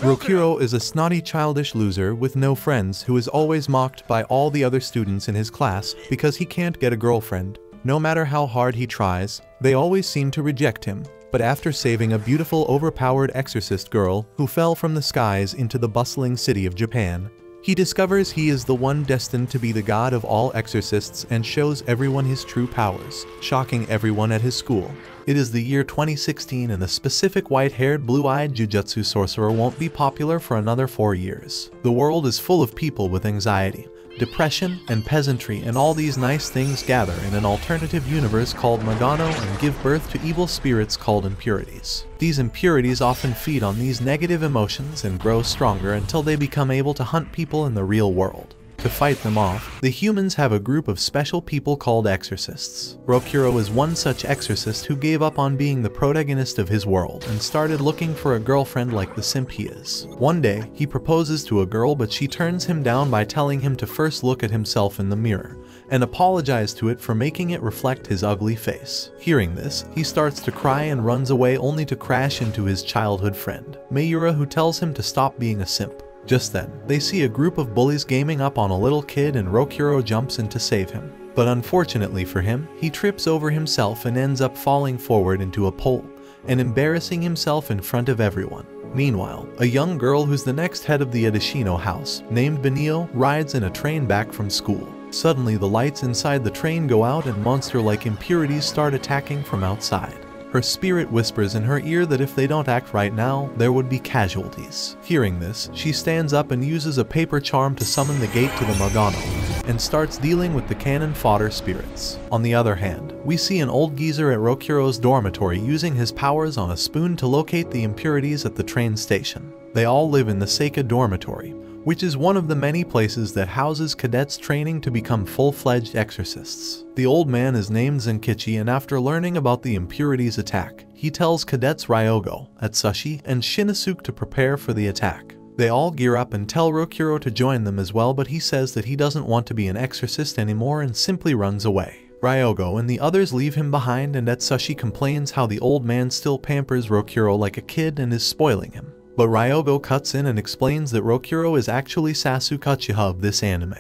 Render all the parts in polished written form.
Rokuro is a snotty childish loser with no friends who is always mocked by all the other students in his class because he can't get a girlfriend. No matter how hard he tries, they always seem to reject him. But after saving a beautiful overpowered exorcist girl who fell from the skies into the bustling city of Japan, he discovers he is the one destined to be the god of all exorcists and shows everyone his true powers, shocking everyone at his school. It is the year 2016 and the specific white-haired, blue-eyed jujutsu sorcerer won't be popular for another 4 years. The world is full of people with anxiety, depression, and peasantry, and all these nice things gather in an alternative universe called Magano and give birth to evil spirits called impurities. These impurities often feed on these negative emotions and grow stronger until they become able to hunt people in the real world. To fight them off, the humans have a group of special people called exorcists. Rokuro is one such exorcist who gave up on being the protagonist of his world and started looking for a girlfriend like the simp he is. One day, he proposes to a girl, but she turns him down by telling him to first look at himself in the mirror and apologize to it for making it reflect his ugly face. Hearing this, he starts to cry and runs away, only to crash into his childhood friend, Mayura, who tells him to stop being a simp. Just then, they see a group of bullies gaming up on a little kid and Rokuro jumps in to save him. But unfortunately for him, he trips over himself and ends up falling forward into a pole and embarrassing himself in front of everyone. Meanwhile, a young girl who's the next head of the Adashino house, named Benio, rides in a train back from school. Suddenly the lights inside the train go out and monster-like impurities start attacking from outside. Her spirit whispers in her ear that if they don't act right now, there would be casualties. Hearing this, she stands up and uses a paper charm to summon the gate to the Magano, and starts dealing with the cannon fodder spirits. On the other hand, we see an old geezer at Rokuro's dormitory using his powers on a spoon to locate the impurities at the train station. They all live in the Seika dormitory, which is one of the many places that houses cadets training to become full-fledged exorcists. The old man is named Zenkichi, and after learning about the impurities attack, he tells cadets Ryogo, Atsushi, and Shinosuke to prepare for the attack. They all gear up and tell Rokuro to join them as well, but he says that he doesn't want to be an exorcist anymore and simply runs away. Ryogo and the others leave him behind, and Atsushi complains how the old man still pampers Rokuro like a kid and is spoiling him. But Ryogo cuts in and explains that Rokuro is actually Sasuke Uchiha of this anime,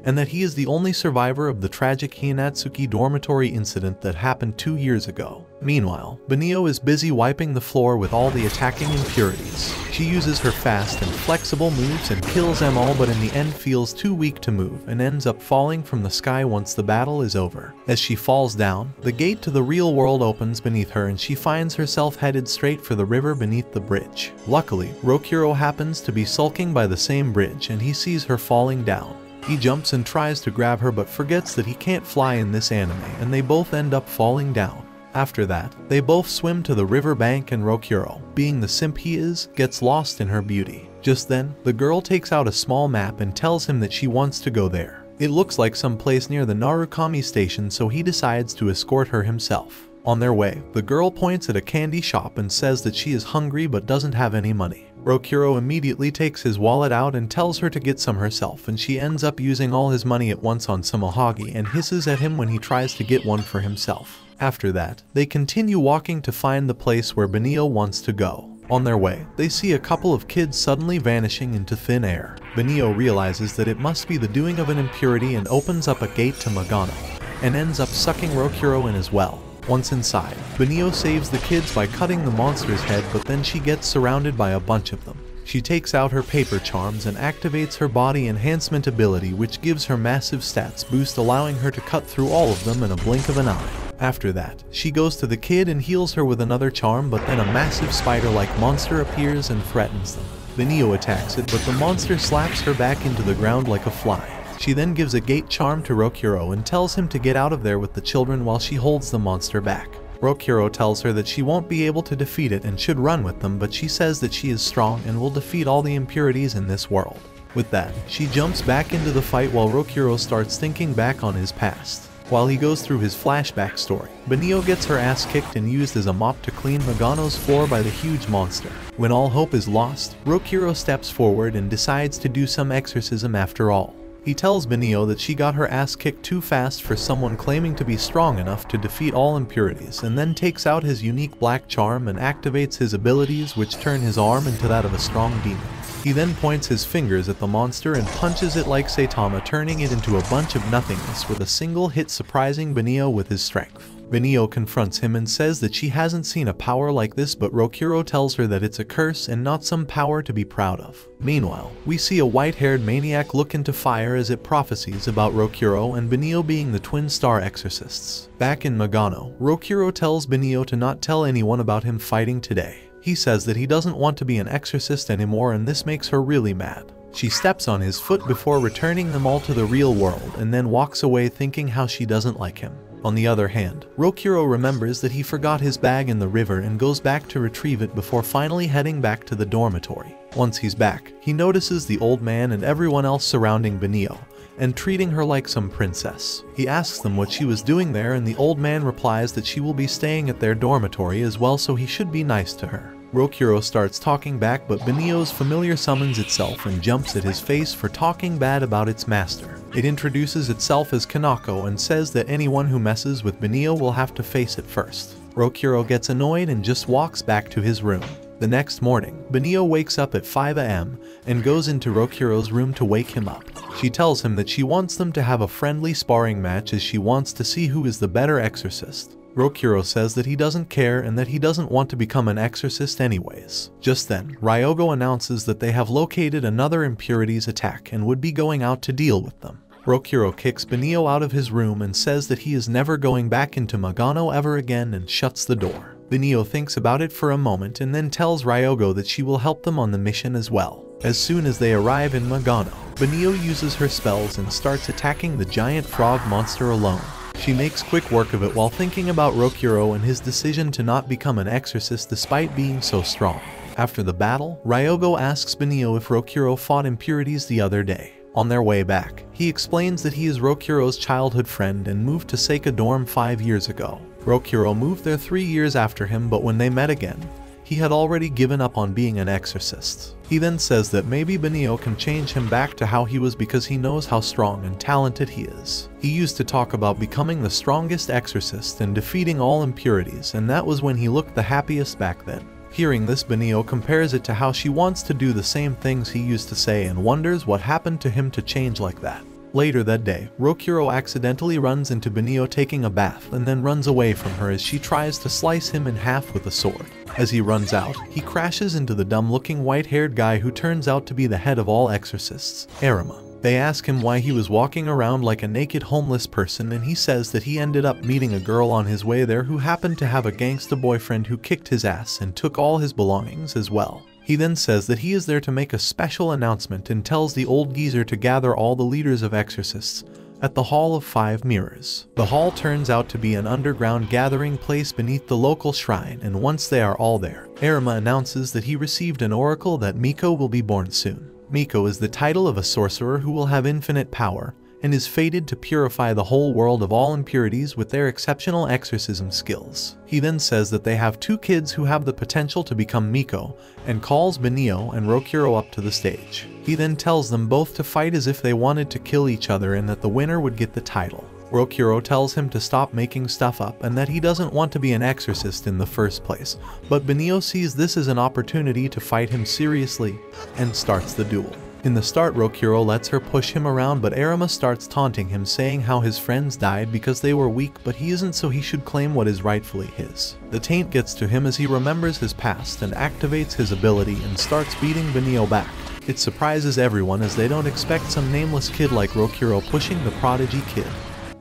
and that he is the only survivor of the tragic Hinatsuki dormitory incident that happened 2 years ago. Meanwhile, Benio is busy wiping the floor with all the attacking impurities. She uses her fast and flexible moves and kills them all, but in the end feels too weak to move and ends up falling from the sky once the battle is over. As she falls down, the gate to the real world opens beneath her and she finds herself headed straight for the river beneath the bridge. Luckily, Rokuro happens to be sulking by the same bridge and he sees her falling down. He jumps and tries to grab her but forgets that he can't fly in this anime, and they both end up falling down. After that, they both swim to the river bank and Rokuro, being the simp he is, gets lost in her beauty. Just then, the girl takes out a small map and tells him that she wants to go there. It looks like some place near the Narukami station, so he decides to escort her himself. On their way, the girl points at a candy shop and says that she is hungry but doesn't have any money. Rokuro immediately takes his wallet out and tells her to get some herself, and she ends up using all his money at once on some ohagi and hisses at him when he tries to get one for himself. After that, they continue walking to find the place where Benio wants to go. On their way, they see a couple of kids suddenly vanishing into thin air. Benio realizes that it must be the doing of an impurity and opens up a gate to Magano, and ends up sucking Rokuro in as well. Once inside, Benio saves the kids by cutting the monster's head, but then she gets surrounded by a bunch of them. She takes out her paper charms and activates her body enhancement ability, which gives her massive stats boost, allowing her to cut through all of them in a blink of an eye. After that, she goes to the kid and heals her with another charm, but then a massive spider-like monster appears and threatens them. Benio attacks it, but the monster slaps her back into the ground like a fly. She then gives a gate charm to Rokuro and tells him to get out of there with the children while she holds the monster back. Rokuro tells her that she won't be able to defeat it and should run with them, but she says that she is strong and will defeat all the impurities in this world. With that, she jumps back into the fight while Rokuro starts thinking back on his past. While he goes through his flashback story, Benio gets her ass kicked and used as a mop to clean Magano's floor by the huge monster. When all hope is lost, Rokuro steps forward and decides to do some exorcism after all. He tells Benio that she got her ass kicked too fast for someone claiming to be strong enough to defeat all impurities, and then takes out his unique black charm and activates his abilities, which turn his arm into that of a strong demon. He then points his fingers at the monster and punches it like Saitama, turning it into a bunch of nothingness with a single hit, surprising Benio with his strength. Benio confronts him and says that she hasn't seen a power like this, but Rokuro tells her that it's a curse and not some power to be proud of. Meanwhile, we see a white-haired maniac look into fire as it prophesies about Rokuro and Benio being the twin star exorcists. Back in Magano, Rokuro tells Benio to not tell anyone about him fighting today. He says that he doesn't want to be an exorcist anymore, and this makes her really mad. She steps on his foot before returning them all to the real world and then walks away thinking how she doesn't like him. On the other hand, Rokuro remembers that he forgot his bag in the river and goes back to retrieve it before finally heading back to the dormitory. Once he's back, he notices the old man and everyone else surrounding Benio and treating her like some princess. He asks them what she was doing there, and the old man replies that she will be staying at their dormitory as well, so he should be nice to her. Rokuro starts talking back, but Benio's familiar summons itself and jumps at his face for talking bad about its master. It introduces itself as Kanako and says that anyone who messes with Benio will have to face it first. Rokuro gets annoyed and just walks back to his room. The next morning, Benio wakes up at 5 AM and goes into Rokuro's room to wake him up. She tells him that she wants them to have a friendly sparring match as she wants to see who is the better exorcist. Rokuro says that he doesn't care and that he doesn't want to become an exorcist anyways. Just then, Ryogo announces that they have located another impurities attack and would be going out to deal with them. Rokuro kicks Benio out of his room and says that he is never going back into Magano ever again and shuts the door. Benio thinks about it for a moment and then tells Ryogo that she will help them on the mission as well. As soon as they arrive in Magano, Benio uses her spells and starts attacking the giant frog monster alone. She makes quick work of it while thinking about Rokuro and his decision to not become an exorcist despite being so strong. After the battle, Ryogo asks Benio if Rokuro fought impurities the other day. On their way back, he explains that he is Rokuro's childhood friend and moved to Seika Dorm 5 years ago. Rokuro moved there 3 years after him, but when they met again, he had already given up on being an exorcist. He then says that maybe Benio can change him back to how he was because he knows how strong and talented he is. He used to talk about becoming the strongest exorcist and defeating all impurities, and that was when he looked the happiest back then. Hearing this, Benio compares it to how she wants to do the same things he used to say and wonders what happened to him to change like that. Later that day, Rokuro accidentally runs into Benio taking a bath and then runs away from her as she tries to slice him in half with a sword. As he runs out, he crashes into the dumb-looking white-haired guy who turns out to be the head of all exorcists, Arima. They ask him why he was walking around like a naked homeless person, and he says that he ended up meeting a girl on his way there who happened to have a gangsta boyfriend who kicked his ass and took all his belongings as well. He then says that he is there to make a special announcement and tells the old geezer to gather all the leaders of exorcists at the Hall of 5 Mirrors. The hall turns out to be an underground gathering place beneath the local shrine, and once they are all there, Arima announces that he received an oracle that Miko will be born soon. Miko is the title of a sorcerer who will have infinite power and is fated to purify the whole world of all impurities with their exceptional exorcism skills. He then says that they have 2 kids who have the potential to become Miko and calls Benio and Rokuro up to the stage. He then tells them both to fight as if they wanted to kill each other and that the winner would get the title. Rokuro tells him to stop making stuff up and that he doesn't want to be an exorcist in the first place, but Benio sees this as an opportunity to fight him seriously and starts the duel. In the start, Rokuro lets her push him around, but Arima starts taunting him, saying how his friends died because they were weak, but he isn't, so he should claim what is rightfully his. The taint gets to him as he remembers his past and activates his ability and starts beating Benio back. It surprises everyone as they don't expect some nameless kid like Rokuro pushing the prodigy kid.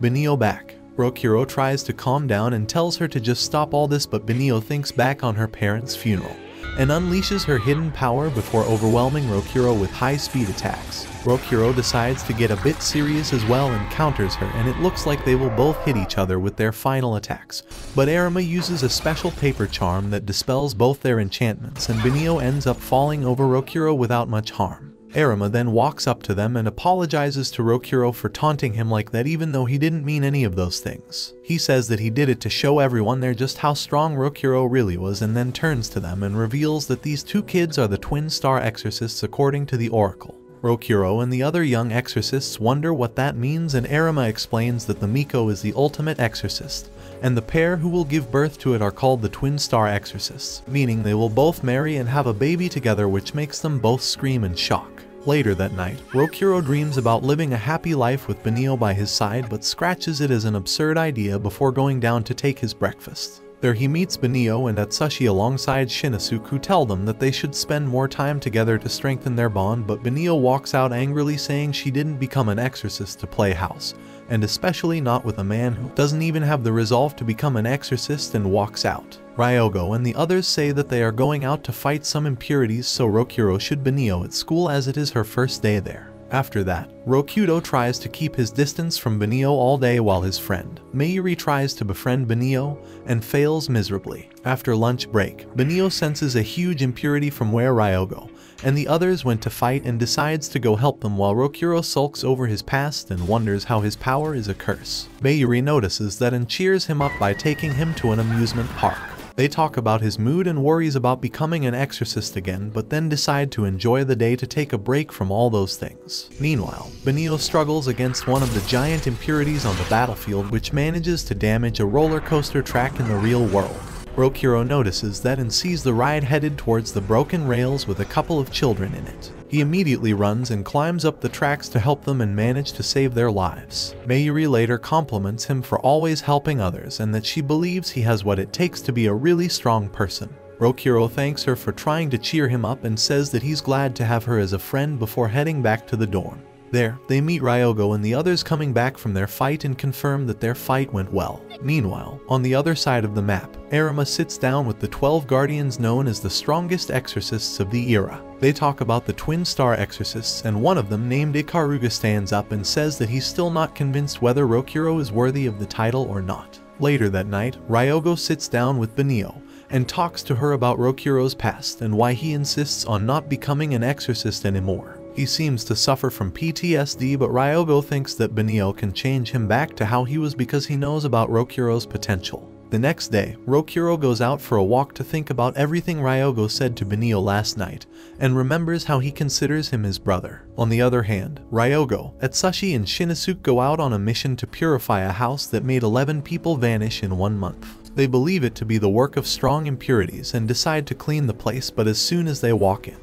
Benio back. Rokuro tries to calm down and tells her to just stop all this, but Benio thinks back on her parents' funeral and unleashes her hidden power before overwhelming Rokuro with high-speed attacks. Rokuro decides to get a bit serious as well and counters her, and it looks like they will both hit each other with their final attacks. But Arima uses a special paper charm that dispels both their enchantments, and Benio ends up falling over Rokuro without much harm. Arima then walks up to them and apologizes to Rokuro for taunting him like that, even though he didn't mean any of those things. He says that he did it to show everyone there just how strong Rokuro really was, and then turns to them and reveals that these 2 kids are the twin star exorcists according to the oracle. Rokuro and the other young exorcists wonder what that means, and Arima explains that the Miko is the ultimate exorcist, and the pair who will give birth to it are called the twin star exorcists, meaning they will both marry and have a baby together, which makes them both scream in shock. Later that night, Rokuro dreams about living a happy life with Benio by his side, but scratches it as an absurd idea before going down to take his breakfast. There he meets Benio and Atsushi alongside Shinosuke, who tell them that they should spend more time together to strengthen their bond, but Benio walks out angrily, saying she didn't become an exorcist to play house, and especially not with a man who doesn't even have the resolve to become an exorcist, and walks out. Ryogo and the others say that they are going out to fight some impurities, so Rokuro should Benio at school as it is her first day there. After that, Rokudo tries to keep his distance from Benio all day while his friend Mayuri tries to befriend Benio and fails miserably. After lunch break, Benio senses a huge impurity from where Ryogo and the others went to fight and decides to go help them, while Rokuro sulks over his past and wonders how his power is a curse. Mayuri notices that and cheers him up by taking him to an amusement park. They talk about his mood and worries about becoming an exorcist again, but then decide to enjoy the day to take a break from all those things. Meanwhile, Benio struggles against one of the giant impurities on the battlefield, which manages to damage a roller coaster track in the real world. Rokuro notices that and sees the ride headed towards the broken rails with a couple of children in it. He immediately runs and climbs up the tracks to help them and manage to save their lives. Mayuri later compliments him for always helping others and that she believes he has what it takes to be a really strong person. Rokuro thanks her for trying to cheer him up and says that he's glad to have her as a friend before heading back to the dorm. There, they meet Ryogo and the others coming back from their fight and confirm that their fight went well. Meanwhile, on the other side of the map, Arima sits down with the 12 guardians known as the strongest exorcists of the era. They talk about the twin star exorcists, and one of them, named Ikaruga, stands up and says that he's still not convinced whether Rokuro is worthy of the title or not. Later that night, Ryogo sits down with Benio and talks to her about Rokuro's past and why he insists on not becoming an exorcist anymore. He seems to suffer from PTSD, but Ryogo thinks that Benio can change him back to how he was because he knows about Rokuro's potential. The next day, Rokuro goes out for a walk to think about everything Ryogo said to Benio last night, and remembers how he considers him his brother. On the other hand, Ryogo, Atsushi and Shinosuke go out on a mission to purify a house that made 11 people vanish in 1 month. They believe it to be the work of strong impurities and decide to clean the place, but as soon as they walk in,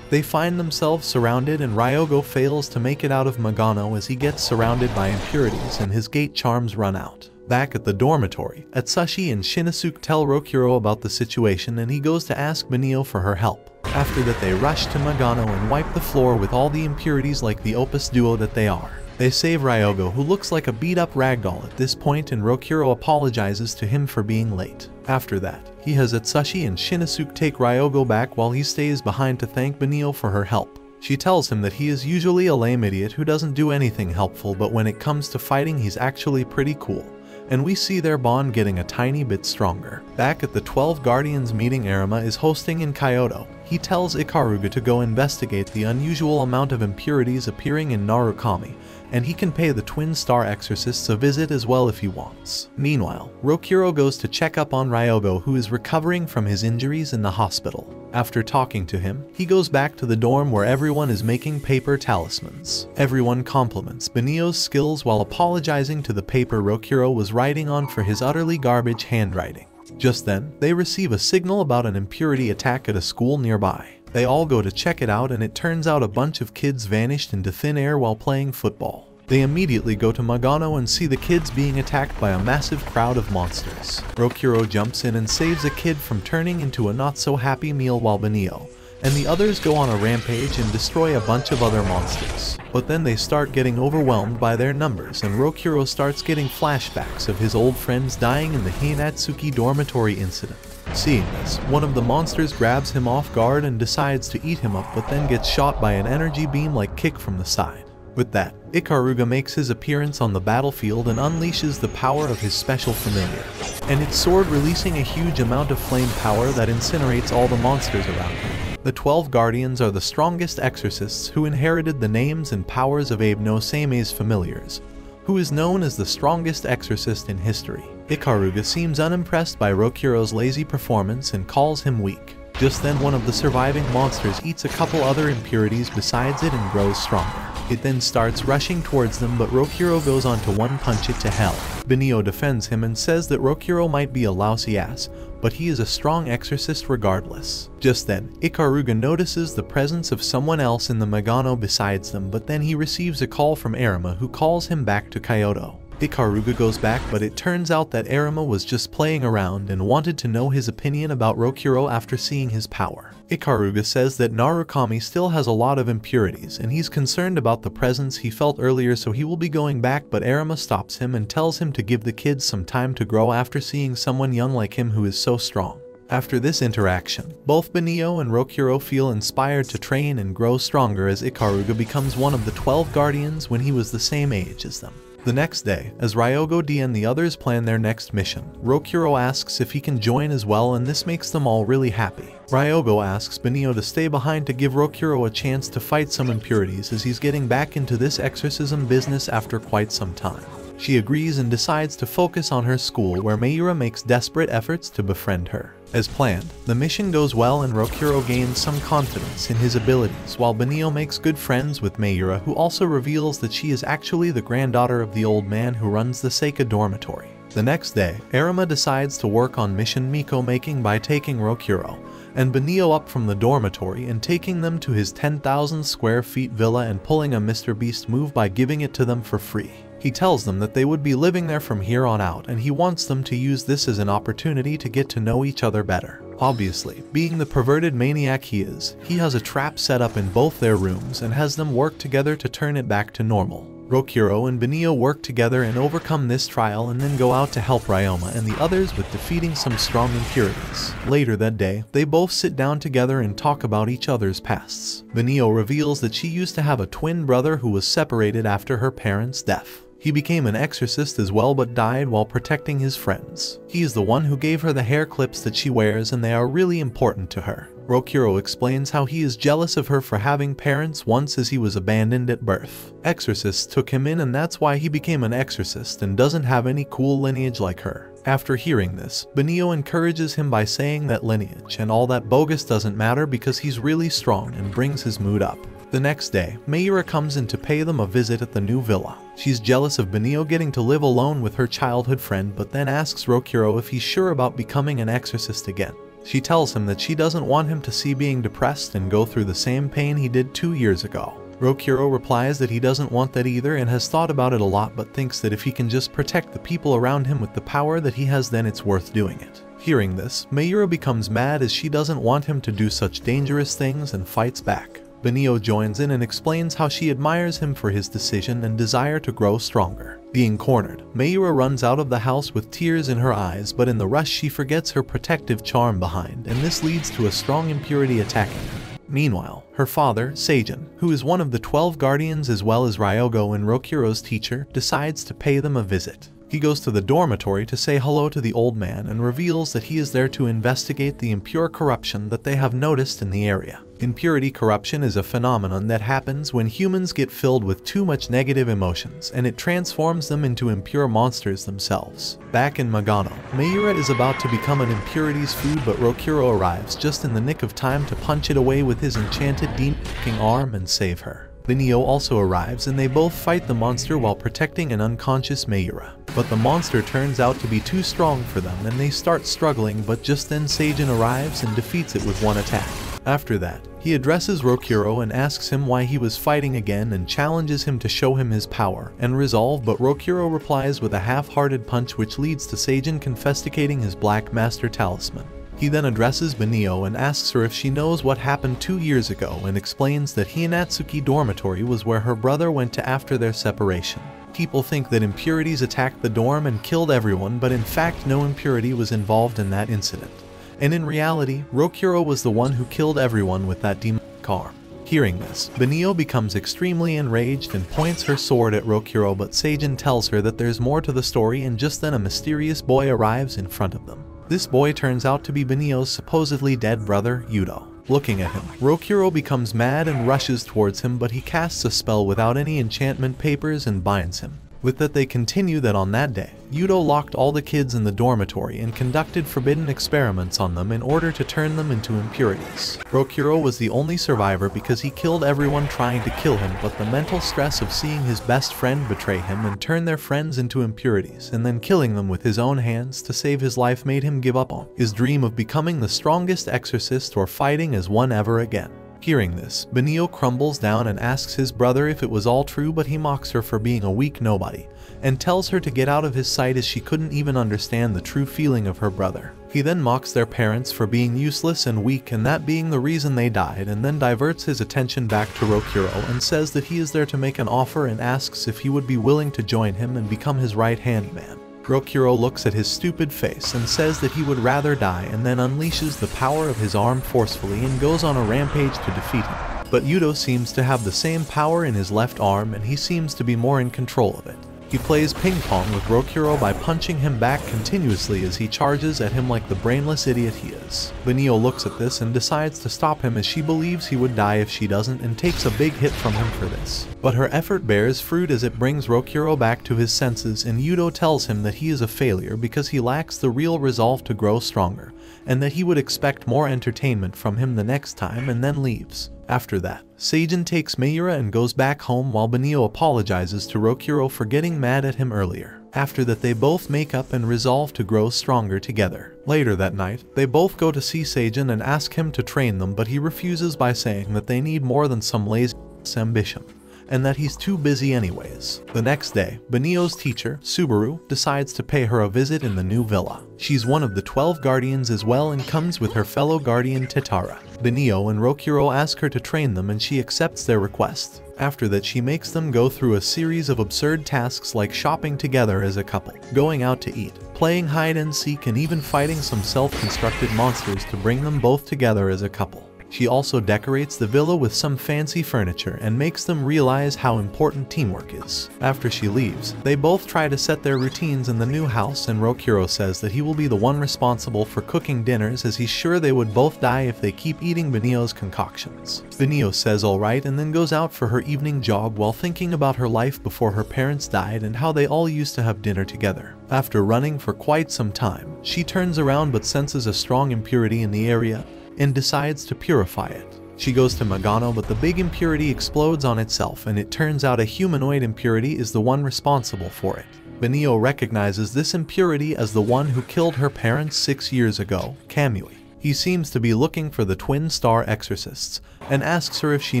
they find themselves surrounded, and Ryogo fails to make it out of Magano as he gets surrounded by impurities and his gate charms run out. Back at the dormitory, Atsushi and Shinosuke tell Rokuro about the situation and he goes to ask Benio for her help. After that, they rush to Magano and wipe the floor with all the impurities like the opus duo that they are. They save Ryogo, who looks like a beat-up ragdoll at this point, and Rokuro apologizes to him for being late. After that, he has Atsushi and Shinosuke take Ryogo back while he stays behind to thank Benio for her help. She tells him that he is usually a lame idiot who doesn't do anything helpful, but when it comes to fighting he's actually pretty cool. And we see their bond getting a tiny bit stronger. Back at the 12 Guardians meeting Arima is hosting in Kyoto, he tells Ikaruga to go investigate the unusual amount of impurities appearing in Narukami, and he can pay the twin star exorcists a visit as well if he wants. Meanwhile, Rokuro goes to check up on Ryogo, who is recovering from his injuries in the hospital. After talking to him, he goes back to the dorm where everyone is making paper talismans. Everyone compliments Benio's skills while apologizing to the paper Rokuro was writing on for his utterly garbage handwriting. Just then, they receive a signal about an impurity attack at a school nearby. They all go to check it out, and it turns out a bunch of kids vanished into thin air while playing football. They immediately go to Magano and see the kids being attacked by a massive crowd of monsters. Rokuro jumps in and saves a kid from turning into a not-so-happy meal, while Benio and the others go on a rampage and destroy a bunch of other monsters. But then they start getting overwhelmed by their numbers, and Rokuro starts getting flashbacks of his old friends dying in the Hinatsuki dormitory incident. Seeing this, one of the monsters grabs him off guard and decides to eat him up, but then gets shot by an energy beam-like kick from the side. With that, Ikaruga makes his appearance on the battlefield and unleashes the power of his special familiar, and its sword releasing a huge amount of flame power that incinerates all the monsters around him. The 12 Guardians are the strongest exorcists who inherited the names and powers of Abe no Seime's familiars, who is known as the strongest exorcist in history. Ikaruga seems unimpressed by Rokuro's lazy performance and calls him weak. Just then one of the surviving monsters eats a couple other impurities besides it and grows stronger. It then starts rushing towards them, but Rokurou goes on to one punch it to hell. Benio defends him and says that Rokurou might be a lousy ass, but he is a strong exorcist regardless. Just then, Ikaruga notices the presence of someone else in the Megano besides them, but then he receives a call from Arima, who calls him back to Kyoto. Ikaruga goes back, but it turns out that Arima was just playing around and wanted to know his opinion about Rokurou after seeing his power. Ikaruga says that Narukami still has a lot of impurities and he's concerned about the presence he felt earlier, so he will be going back, but Arima stops him and tells him to give the kids some time to grow after seeing someone young like him who is so strong. After this interaction, both Benio and Rokurou feel inspired to train and grow stronger as Ikaruga becomes one of the 12 guardians when he was the same age as them. The next day, as Ryogo-D and the others plan their next mission, Rokurou asks if he can join as well, and this makes them all really happy. Ryogo asks Benio to stay behind to give Rokurou a chance to fight some impurities as he's getting back into this exorcism business after quite some time. She agrees and decides to focus on her school, where Mayura makes desperate efforts to befriend her. As planned, the mission goes well and Rokurou gains some confidence in his abilities, while Benio makes good friends with Mayura, who also reveals that she is actually the granddaughter of the old man who runs the Seika dormitory. The next day, Arima decides to work on mission Miko making by taking Rokurou and Benio up from the dormitory and taking them to his 10,000 square feet villa and pulling a Mr. Beast move by giving it to them for free. He tells them that they would be living there from here on out, and he wants them to use this as an opportunity to get to know each other better. Obviously, being the perverted maniac he is, he has a trap set up in both their rooms and has them work together to turn it back to normal. Rokurou and Benio work together and overcome this trial and then go out to help Ryoma and the others with defeating some strong impurities. Later that day, they both sit down together and talk about each other's pasts. Benio reveals that she used to have a twin brother who was separated after her parents' death. He became an exorcist as well but died while protecting his friends. He is the one who gave her the hair clips that she wears, and they are really important to her. Rokurou explains how he is jealous of her for having parents once, as he was abandoned at birth. Exorcists took him in, and that's why he became an exorcist and doesn't have any cool lineage like her. After hearing this, Benio encourages him by saying that lineage and all that bogus doesn't matter because he's really strong, and brings his mood up. The next day, Mayura comes in to pay them a visit at the new villa. She's jealous of Benio getting to live alone with her childhood friend, but then asks Rokurou if he's sure about becoming an exorcist again. She tells him that she doesn't want him to see being depressed and go through the same pain he did 2 years ago. Rokurou replies that he doesn't want that either and has thought about it a lot, but thinks that if he can just protect the people around him with the power that he has, then it's worth doing it. Hearing this, Mayura becomes mad as she doesn't want him to do such dangerous things and fights back. Benio joins in and explains how she admires him for his decision and desire to grow stronger. Being cornered, Mayura runs out of the house with tears in her eyes, but in the rush she forgets her protective charm behind, and this leads to a strong impurity attacking her. Meanwhile, her father, Seijin, who is one of the 12 guardians as well as Ryogo and Rokurou's teacher, decides to pay them a visit. He goes to the dormitory to say hello to the old man and reveals that he is there to investigate the impure corruption that they have noticed in the area. Impurity corruption is a phenomenon that happens when humans get filled with too much negative emotions, and it transforms them into impure monsters themselves. Back in Megano, Mayura is about to become an impurity's food, but Rokurou arrives just in the nick of time to punch it away with his enchanted demon-looking arm and save her. Benio also arrives and they both fight the monster while protecting an unconscious Mayura. But the monster turns out to be too strong for them and they start struggling, but just then Seijin arrives and defeats it with one attack. After that, he addresses Rokurou and asks him why he was fighting again and challenges him to show him his power and resolve, but Rokurou replies with a half-hearted punch, which leads to Seijin confiscating his Black Master talisman. He then addresses Benio and asks her if she knows what happened 2 years ago and explains that Hinatsuki Dormitory was where her brother went to after their separation. People think that impurities attacked the dorm and killed everyone, but in fact no impurity was involved in that incident. And in reality, Rokurou was the one who killed everyone with that demonic arm. Hearing this, Benio becomes extremely enraged and points her sword at Rokurou, but Seijin tells her that there's more to the story, and just then a mysterious boy arrives in front of them. This boy turns out to be Benio's supposedly dead brother, Yudo. Looking at him, Rokurou becomes mad and rushes towards him, but he casts a spell without any enchantment papers and binds him. With that, they continue that on that day, Yudo locked all the kids in the dormitory and conducted forbidden experiments on them in order to turn them into impurities. Rokuro was the only survivor because he killed everyone trying to kill him, but the mental stress of seeing his best friend betray him and turn their friends into impurities and then killing them with his own hands to save his life made him give up on his dream of becoming the strongest exorcist or fighting as one ever again. Hearing this, Benio crumbles down and asks his brother if it was all true, but he mocks her for being a weak nobody and tells her to get out of his sight as she couldn't even understand the true feeling of her brother. He then mocks their parents for being useless and weak and that being the reason they died, and then diverts his attention back to Rokuro and says that he is there to make an offer and asks if he would be willing to join him and become his right-hand man. Rokuro looks at his stupid face and says that he would rather die, and then unleashes the power of his arm forcefully and goes on a rampage to defeat him. But Yudo seems to have the same power in his left arm and he seems to be more in control of it. He plays ping pong with Rokuro by punching him back continuously as he charges at him like the brainless idiot he is. Benio looks at this and decides to stop him as she believes he would die if she doesn't and takes a big hit from him for this. But her effort bears fruit as it brings Rokuro back to his senses, and Yudo tells him that he is a failure because he lacks the real resolve to grow stronger, and that he would expect more entertainment from him the next time, and then leaves. After that, Seijin takes Mayura and goes back home while Benio apologizes to Rokuro for getting mad at him earlier. After that, they both make up and resolve to grow stronger together. Later that night, they both go to see Seijin and ask him to train them, but he refuses by saying that they need more than some lazy ambition, and that he's too busy anyways. The next day, Benio's teacher, Subaru, decides to pay her a visit in the new villa. She's one of the 12 guardians as well and comes with her fellow guardian Tetara. Benio and Rokuro ask her to train them and she accepts their request. After that, she makes them go through a series of absurd tasks like shopping together as a couple, going out to eat, playing hide and seek, and even fighting some self-constructed monsters to bring them both together as a couple. She also decorates the villa with some fancy furniture and makes them realize how important teamwork is. After she leaves, they both try to set their routines in the new house, and Rokuro says that he will be the one responsible for cooking dinners as he's sure they would both die if they keep eating Benio's concoctions. Benio says alright and then goes out for her evening jog while thinking about her life before her parents died and how they all used to have dinner together. After running for quite some time, she turns around but senses a strong impurity in the area and decides to purify it. She goes to Magano, but the big impurity explodes on itself and it turns out a humanoid impurity is the one responsible for it. Benio recognizes this impurity as the one who killed her parents 6 years ago, Kamui. He seems to be looking for the twin star exorcists and asks her if she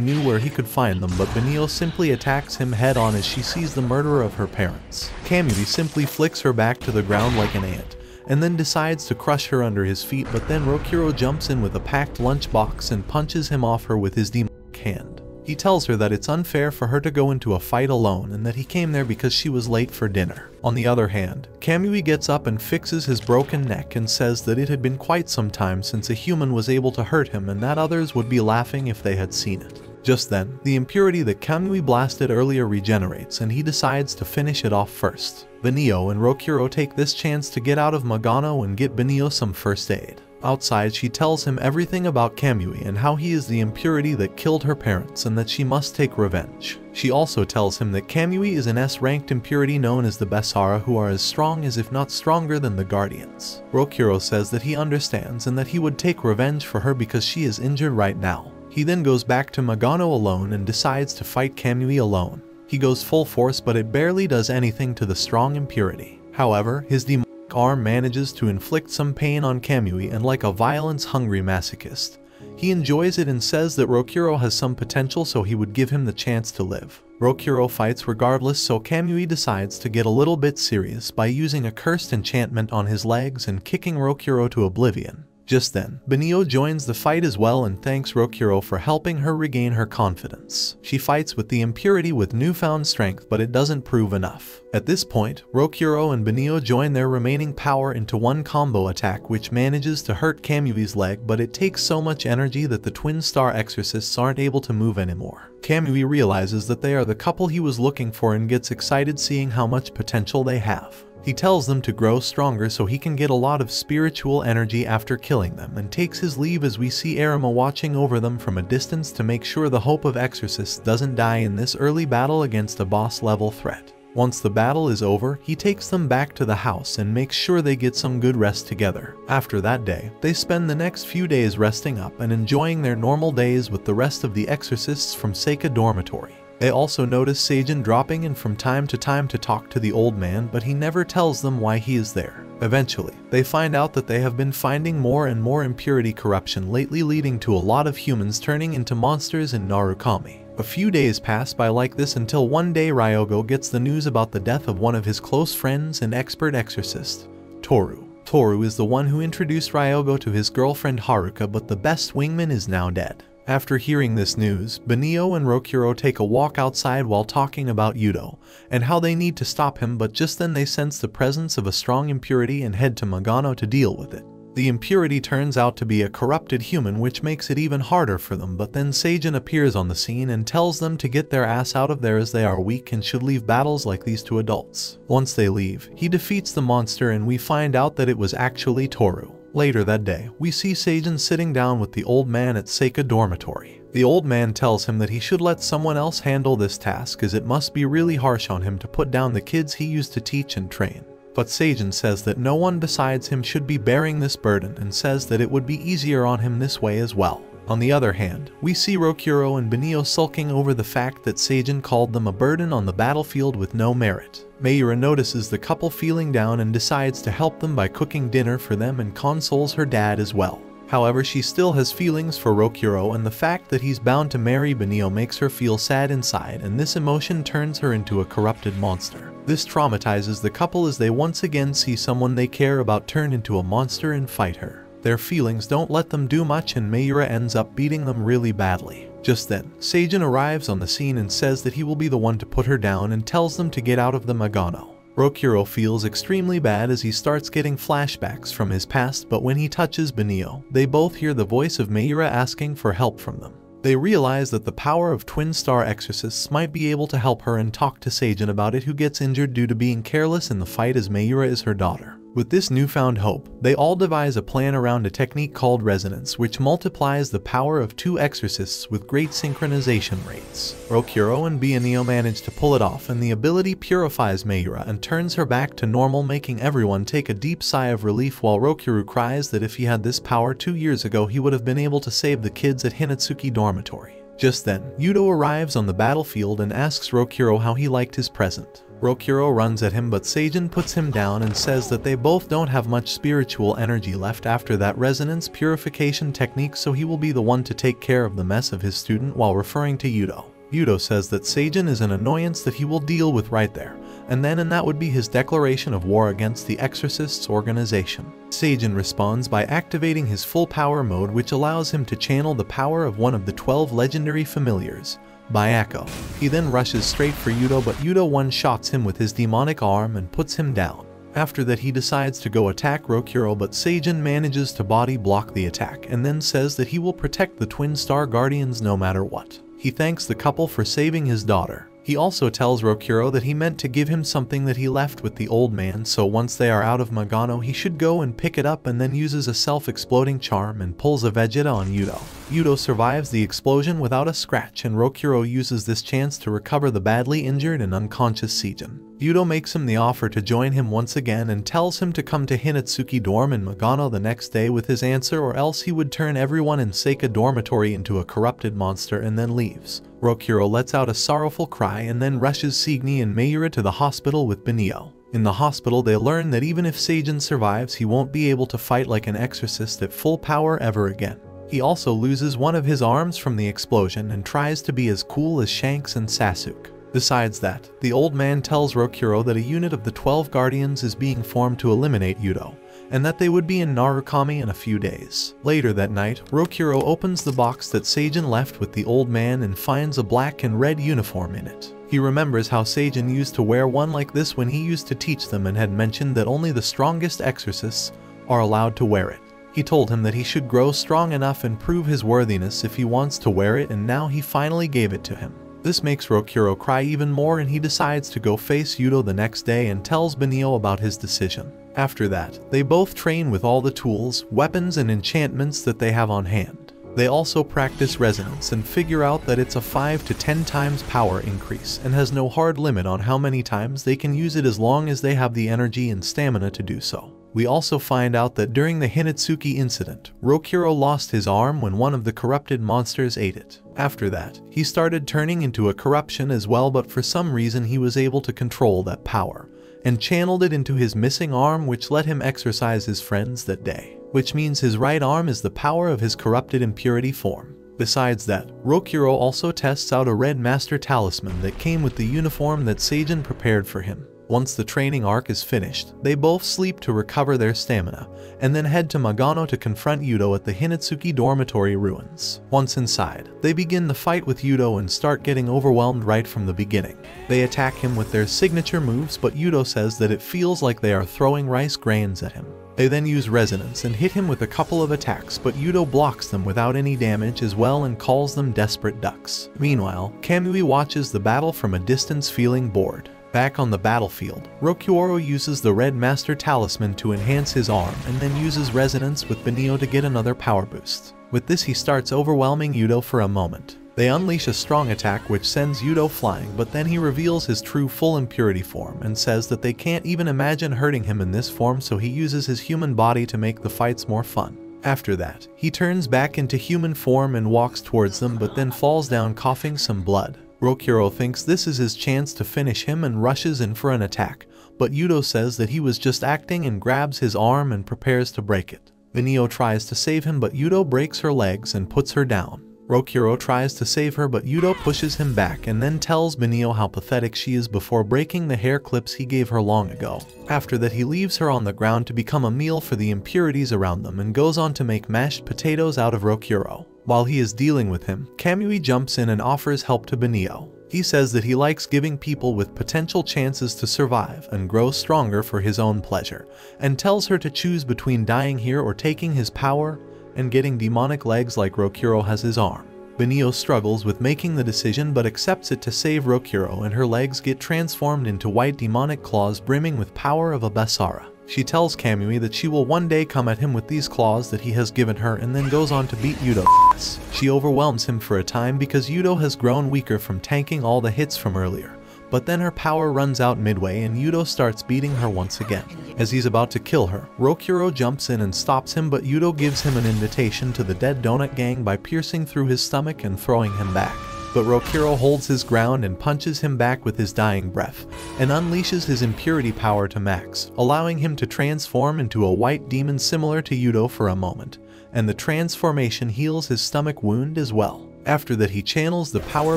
knew where he could find them, but Benio simply attacks him head on as she sees the murderer of her parents. Kamui simply flicks her back to the ground like an ant and then decides to crush her under his feet, but then Rokuro jumps in with a packed lunchbox and punches him off her with his demonic hand. He tells her that it's unfair for her to go into a fight alone and that he came there because she was late for dinner. On the other hand, Kamui gets up and fixes his broken neck and says that it had been quite some time since a human was able to hurt him and that others would be laughing if they had seen it. Just then, the impurity that Kamui blasted earlier regenerates and he decides to finish it off first. Benio and Rokuro take this chance to get out of Magano and get Benio some first aid. Outside, she tells him everything about Kamui and how he is the impurity that killed her parents and that she must take revenge. She also tells him that Kamui is an S-ranked impurity known as the Besara, who are as strong as if not stronger than the Guardians. Rokuro says that he understands and that he would take revenge for her because she is injured right now. He then goes back to Magano alone and decides to fight Kamui alone. He goes full force, but it barely does anything to the strong impurity. However, his demonic arm manages to inflict some pain on Kamui, and like a violence-hungry masochist, he enjoys it and says that Rokuro has some potential, so he would give him the chance to live. Rokuro fights regardless, so Kamui decides to get a little bit serious by using a cursed enchantment on his legs and kicking Rokuro to oblivion. Just then, Benio joins the fight as well and thanks Rokuro for helping her regain her confidence. She fights with the impurity with newfound strength, but it doesn't prove enough. At this point, Rokuro and Benio join their remaining power into one combo attack which manages to hurt Kamui's leg, but it takes so much energy that the twin star exorcists aren't able to move anymore. Kamui realizes that they are the couple he was looking for and gets excited seeing how much potential they have. He tells them to grow stronger so he can get a lot of spiritual energy after killing them, and takes his leave as we see Arima watching over them from a distance to make sure the hope of exorcists doesn't die in this early battle against a boss level threat. Once the battle is over, he takes them back to the house and makes sure they get some good rest together. After that day, they spend the next few days resting up and enjoying their normal days with the rest of the exorcists from Seika dormitory. They also notice Seijin dropping in from time to time to talk to the old man, but he never tells them why he is there. Eventually, they find out that they have been finding more and more impurity corruption lately, leading to a lot of humans turning into monsters in Narukami. A few days pass by like this until one day Ryogo gets the news about the death of one of his close friends and expert exorcist, Toru. Toru is the one who introduced Ryogo to his girlfriend Haruka, but the best wingman is now dead. After hearing this news, Benio and Rokuro take a walk outside while talking about Yudo and how they need to stop him, but just then they sense the presence of a strong impurity and head to Magano to deal with it. The impurity turns out to be a corrupted human, which makes it even harder for them, but then Seijin appears on the scene and tells them to get their ass out of there as they are weak and should leave battles like these to adults. Once they leave, he defeats the monster and we find out that it was actually Toru. Later that day, we see Seijin sitting down with the old man at Seika dormitory. The old man tells him that he should let someone else handle this task, as it must be really harsh on him to put down the kids he used to teach and train. But Seijin says that no one besides him should be bearing this burden and says that it would be easier on him this way as well. On the other hand, we see Rokuro and Benio sulking over the fact that Seijin called them a burden on the battlefield with no merit. Mayura notices the couple feeling down and decides to help them by cooking dinner for them and consoles her dad as well. However, she still has feelings for Rokuro, and the fact that he's bound to marry Benio makes her feel sad inside, and this emotion turns her into a corrupted monster. This traumatizes the couple as they once again see someone they care about turn into a monster and fight her. Their feelings don't let them do much and Mayura ends up beating them really badly. Just then, Seijin arrives on the scene and says that he will be the one to put her down and tells them to get out of the Magano. Rokuro feels extremely bad as he starts getting flashbacks from his past, but when he touches Benio, they both hear the voice of Mayura asking for help from them. They realize that the power of twin star exorcists might be able to help her and talk to Seijin about it, who gets injured due to being careless in the fight as Mayura is her daughter. With this newfound hope, they all devise a plan around a technique called resonance, which multiplies the power of two exorcists with great synchronization rates. Rokuro and Benio manage to pull it off, and the ability purifies Mayura and turns her back to normal, making everyone take a deep sigh of relief, while Rokuro cries that if he had this power 2 years ago he would have been able to save the kids at Hinatsuki dormitory. Just then, Yudo arrives on the battlefield and asks Rokuro how he liked his present. Rokuro runs at him, but Seijin puts him down and says that they both don't have much spiritual energy left after that resonance purification technique, so he will be the one to take care of the mess of his student, while referring to Yudo. Yudo says that Seijin is an annoyance that he will deal with right there and then, and that would be his declaration of war against the Exorcists organization. Seijin responds by activating his full power mode, which allows him to channel the power of one of the 12 legendary familiars, Byako. He then rushes straight for Yudo, but Yudo one-shots him with his demonic arm and puts him down. After that, he decides to go attack Rokuro, but Seijin manages to body block the attack and then says that he will protect the Twin Star Guardians no matter what. He thanks the couple for saving his daughter. He also tells Rokuro that he meant to give him something that he left with the old man, so once they are out of Magano he should go and pick it up, and then uses a self-exploding charm and pulls a Vegeta on Yudo. Yudo survives the explosion without a scratch, and Rokuro uses this chance to recover the badly injured and unconscious Seijin. Yudo makes him the offer to join him once again and tells him to come to Hinatsuki dorm in Magano the next day with his answer, or else he would turn everyone in Seika dormitory into a corrupted monster, and then leaves. Rokuro lets out a sorrowful cry and then rushes Signy and Mayura to the hospital with Benio. In the hospital, they learn that even if Seijin survives, he won't be able to fight like an exorcist at full power ever again. He also loses one of his arms from the explosion and tries to be as cool as Shanks and Sasuke. Besides that, the old man tells Rokuro that a unit of the 12 Guardians is being formed to eliminate Yudo, and that they would be in Narukami in a few days. Later that night, Rokuro opens the box that Seijin left with the old man and finds a black and red uniform in it. He remembers how Seijin used to wear one like this when he used to teach them, and had mentioned that only the strongest exorcists are allowed to wear it. He told him that he should grow strong enough and prove his worthiness if he wants to wear it, and now he finally gave it to him. This makes Rokuro cry even more, and he decides to go face Yudo the next day and tells Benio about his decision. After that, they both train with all the tools, weapons, and enchantments that they have on hand. They also practice resonance and figure out that it's a 5 to 10 times power increase and has no hard limit on how many times they can use it as long as they have the energy and stamina to do so. We also find out that during the Hinatsuki incident, Rokuro lost his arm when one of the corrupted monsters ate it. After that, he started turning into a corruption as well, but for some reason he was able to control that power and channeled it into his missing arm, which let him exorcise his friends that day, which means his right arm is the power of his corrupted impurity form. Besides that, Rokuro also tests out a red master talisman that came with the uniform that Seijin prepared for him. Once the training arc is finished, they both sleep to recover their stamina, and then head to Magano to confront Yudo at the Hinatsuki dormitory ruins. Once inside, they begin the fight with Yudo and start getting overwhelmed right from the beginning. They attack him with their signature moves, but Yudo says that it feels like they are throwing rice grains at him. They then use resonance and hit him with a couple of attacks, but Yudo blocks them without any damage as well and calls them desperate ducks. Meanwhile, Kamui watches the battle from a distance feeling bored. Back on the battlefield, Rokuro uses the Red Master Talisman to enhance his arm and then uses resonance with Benio to get another power boost. With this he starts overwhelming Yudo for a moment. They unleash a strong attack which sends Yudo flying, but then he reveals his true full impurity form and says that they can't even imagine hurting him in this form, so he uses his human body to make the fights more fun. After that, he turns back into human form and walks towards them, but then falls down coughing some blood. Rokuro thinks this is his chance to finish him and rushes in for an attack, but Yudo says that he was just acting and grabs his arm and prepares to break it. Benio tries to save him, but Yudo breaks her legs and puts her down. Rokuro tries to save her, but Yudo pushes him back and then tells Benio how pathetic she is before breaking the hair clips he gave her long ago. After that, he leaves her on the ground to become a meal for the impurities around them and goes on to make mashed potatoes out of Rokuro. While he is dealing with him, Kamui jumps in and offers help to Benio. He says that he likes giving people with potential chances to survive and grow stronger for his own pleasure, and tells her to choose between dying here or taking his power and getting demonic legs like Rokuro has his arm. Benio struggles with making the decision but accepts it to save Rokuro, and her legs get transformed into white demonic claws brimming with power of a Basara. She tells Kamui that she will one day come at him with these claws that he has given her, and then goes on to beat Yudo's ass. She overwhelms him for a time because Yudo has grown weaker from tanking all the hits from earlier. But then her power runs out midway and Yudo starts beating her once again. As he's about to kill her, Rokuro jumps in and stops him, but Yudo gives him an invitation to the Dead Donut Gang by piercing through his stomach and throwing him back. But Rokuro holds his ground and punches him back with his dying breath, and unleashes his impurity power to max, allowing him to transform into a white demon similar to Yudo for a moment, and the transformation heals his stomach wound as well. After that, he channels the power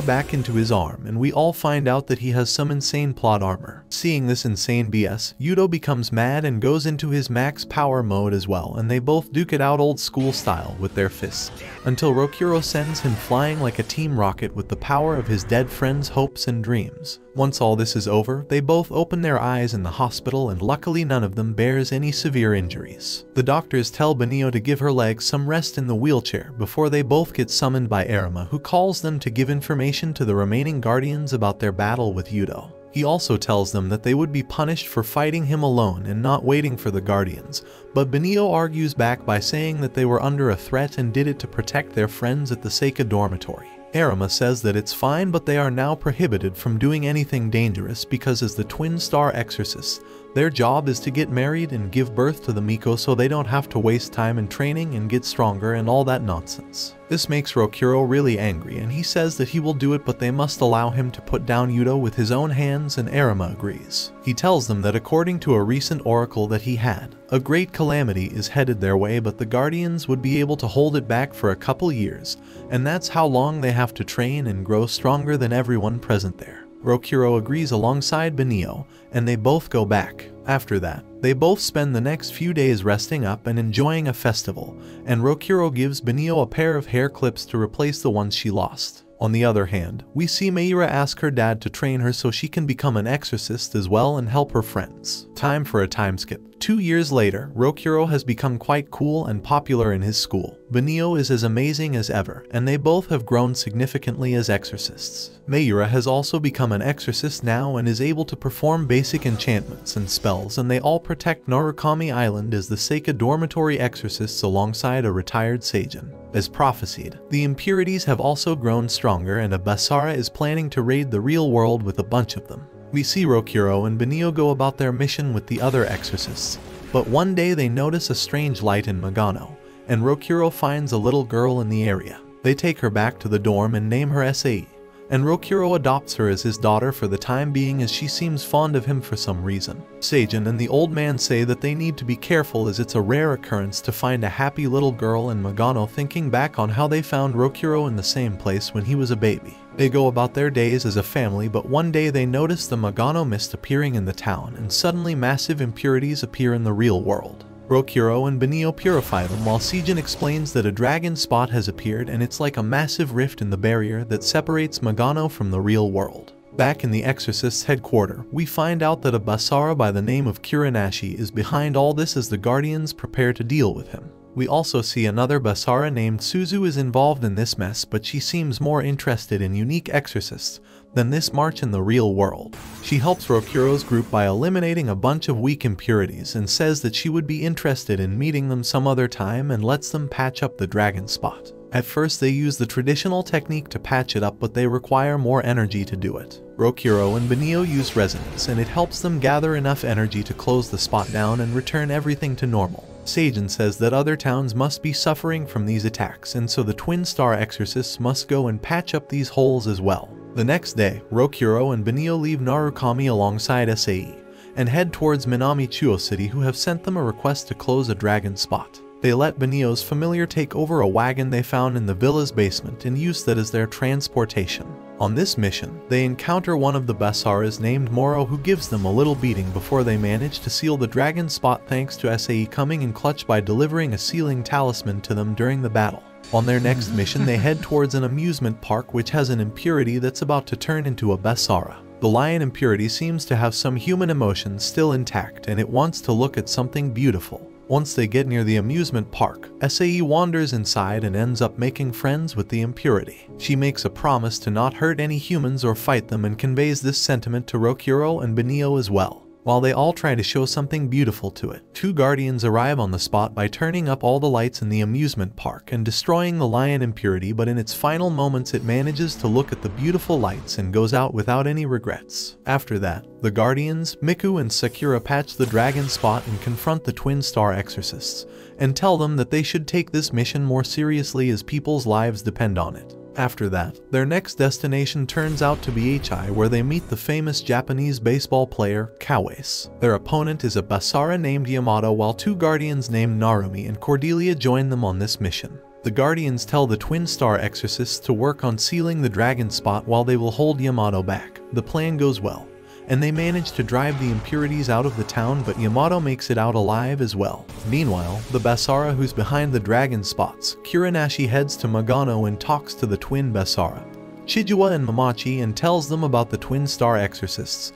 back into his arm, and we all find out that he has some insane plot armor. Seeing this insane BS, Yudo becomes mad and goes into his max power mode as well, and they both duke it out old school style with their fists, until Rokuro sends him flying like a team rocket with the power of his dead friend's hopes and dreams. Once all this is over, they both open their eyes in the hospital, and luckily none of them bears any severe injuries. The doctors tell Benio to give her legs some rest in the wheelchair before they both get summoned by Arima, who calls them to give information to the remaining guardians about their battle with Yudo. He also tells them that they would be punished for fighting him alone and not waiting for the guardians, but Benio argues back by saying that they were under a threat and did it to protect their friends at the Seika dormitory. Arima says that it's fine, but they are now prohibited from doing anything dangerous because as the twin star exorcists, their job is to get married and give birth to the Miko, so they don't have to waste time in training and get stronger and all that nonsense. This makes Rokuro really angry, and he says that he will do it, but they must allow him to put down Yudo with his own hands, and Arima agrees. He tells them that according to a recent oracle that he had, a great calamity is headed their way, but the guardians would be able to hold it back for a couple years, and that's how long they have to train and grow stronger than everyone present there. Rokuro agrees alongside Benio, and they both go back. After that, they both spend the next few days resting up and enjoying a festival, and Rokuro gives Benio a pair of hair clips to replace the ones she lost. On the other hand, we see Meira ask her dad to train her so she can become an exorcist as well and help her friends. Time for a time skip. 2 years later, Rokuro has become quite cool and popular in his school. Benio is as amazing as ever, and they both have grown significantly as exorcists. Meira has also become an exorcist now and is able to perform basic enchantments and spells, and they all protect Narukami Island as the Seika dormitory exorcists alongside a retired Seijin. As prophesied, the impurities have also grown stronger and a Basara is planning to raid the real world with a bunch of them. We see Rokuro and Benio go about their mission with the other exorcists, but one day they notice a strange light in Magano, and Rokuro finds a little girl in the area. They take her back to the dorm and name her Sae, and Rokuro adopts her as his daughter for the time being as she seems fond of him for some reason. Seijin and the old man say that they need to be careful as it's a rare occurrence to find a happy little girl in Magano, thinking back on how they found Rokuro in the same place when he was a baby. They go about their days as a family, but one day they notice the Magano mist appearing in the town and suddenly massive impurities appear in the real world. Rokuro and Benio purify them while Seijin explains that a dragon spot has appeared and it's like a massive rift in the barrier that separates Magano from the real world. Back in the Exorcist's headquarters, we find out that a Basara by the name of Kurinashi is behind all this as the Guardians prepare to deal with him. We also see another Basara named Suzu is involved in this mess, but she seems more interested in unique exorcists than this march in the real world. She helps Rokuro's group by eliminating a bunch of weak impurities and says that she would be interested in meeting them some other time and lets them patch up the dragon spot. At first they use the traditional technique to patch it up, but they require more energy to do it. Rokuro and Benio use resonance and it helps them gather enough energy to close the spot down and return everything to normal. Seijin says that other towns must be suffering from these attacks, and so the Twin Star Exorcists must go and patch up these holes as well. The next day, Rokuro and Benio leave Narukami alongside Sae and head towards Minami Chuo City, who have sent them a request to close a dragon spot. They let Benio's familiar take over a wagon they found in the villa's basement and use that as their transportation. On this mission, they encounter one of the Basaras named Moro, who gives them a little beating before they manage to seal the dragon spot thanks to Sae coming in clutch by delivering a sealing talisman to them during the battle. On their next mission, they head towards an amusement park which has an impurity that's about to turn into a Basara. The lion impurity seems to have some human emotions still intact and it wants to look at something beautiful. Once they get near the amusement park, Sae wanders inside and ends up making friends with the impurity. She makes a promise to not hurt any humans or fight them and conveys this sentiment to Rokuro and Benio as well. While they all try to show something beautiful to it, two guardians arrive on the spot by turning up all the lights in the amusement park and destroying the lion impurity, but in its final moments it manages to look at the beautiful lights and goes out without any regrets. After that, the guardians, Miku and Sakura, patch the dragon spot and confront the Twin Star Exorcists and tell them that they should take this mission more seriously as people's lives depend on it. After that, their next destination turns out to be Hi, where they meet the famous Japanese baseball player, Kawase. Their opponent is a Basara named Yamato, while two guardians named Narumi and Cordelia join them on this mission. The guardians tell the Twin Star Exorcists to work on sealing the dragon spot while they will hold Yamato back. The plan goes well, and they manage to drive the impurities out of the town, but Yamato makes it out alive as well. Meanwhile, the Basara who's behind the dragon spots, Kurinashi, heads to Magano and talks to the twin Basara, Chijua and Mamachi, and tells them about the Twin Star Exorcists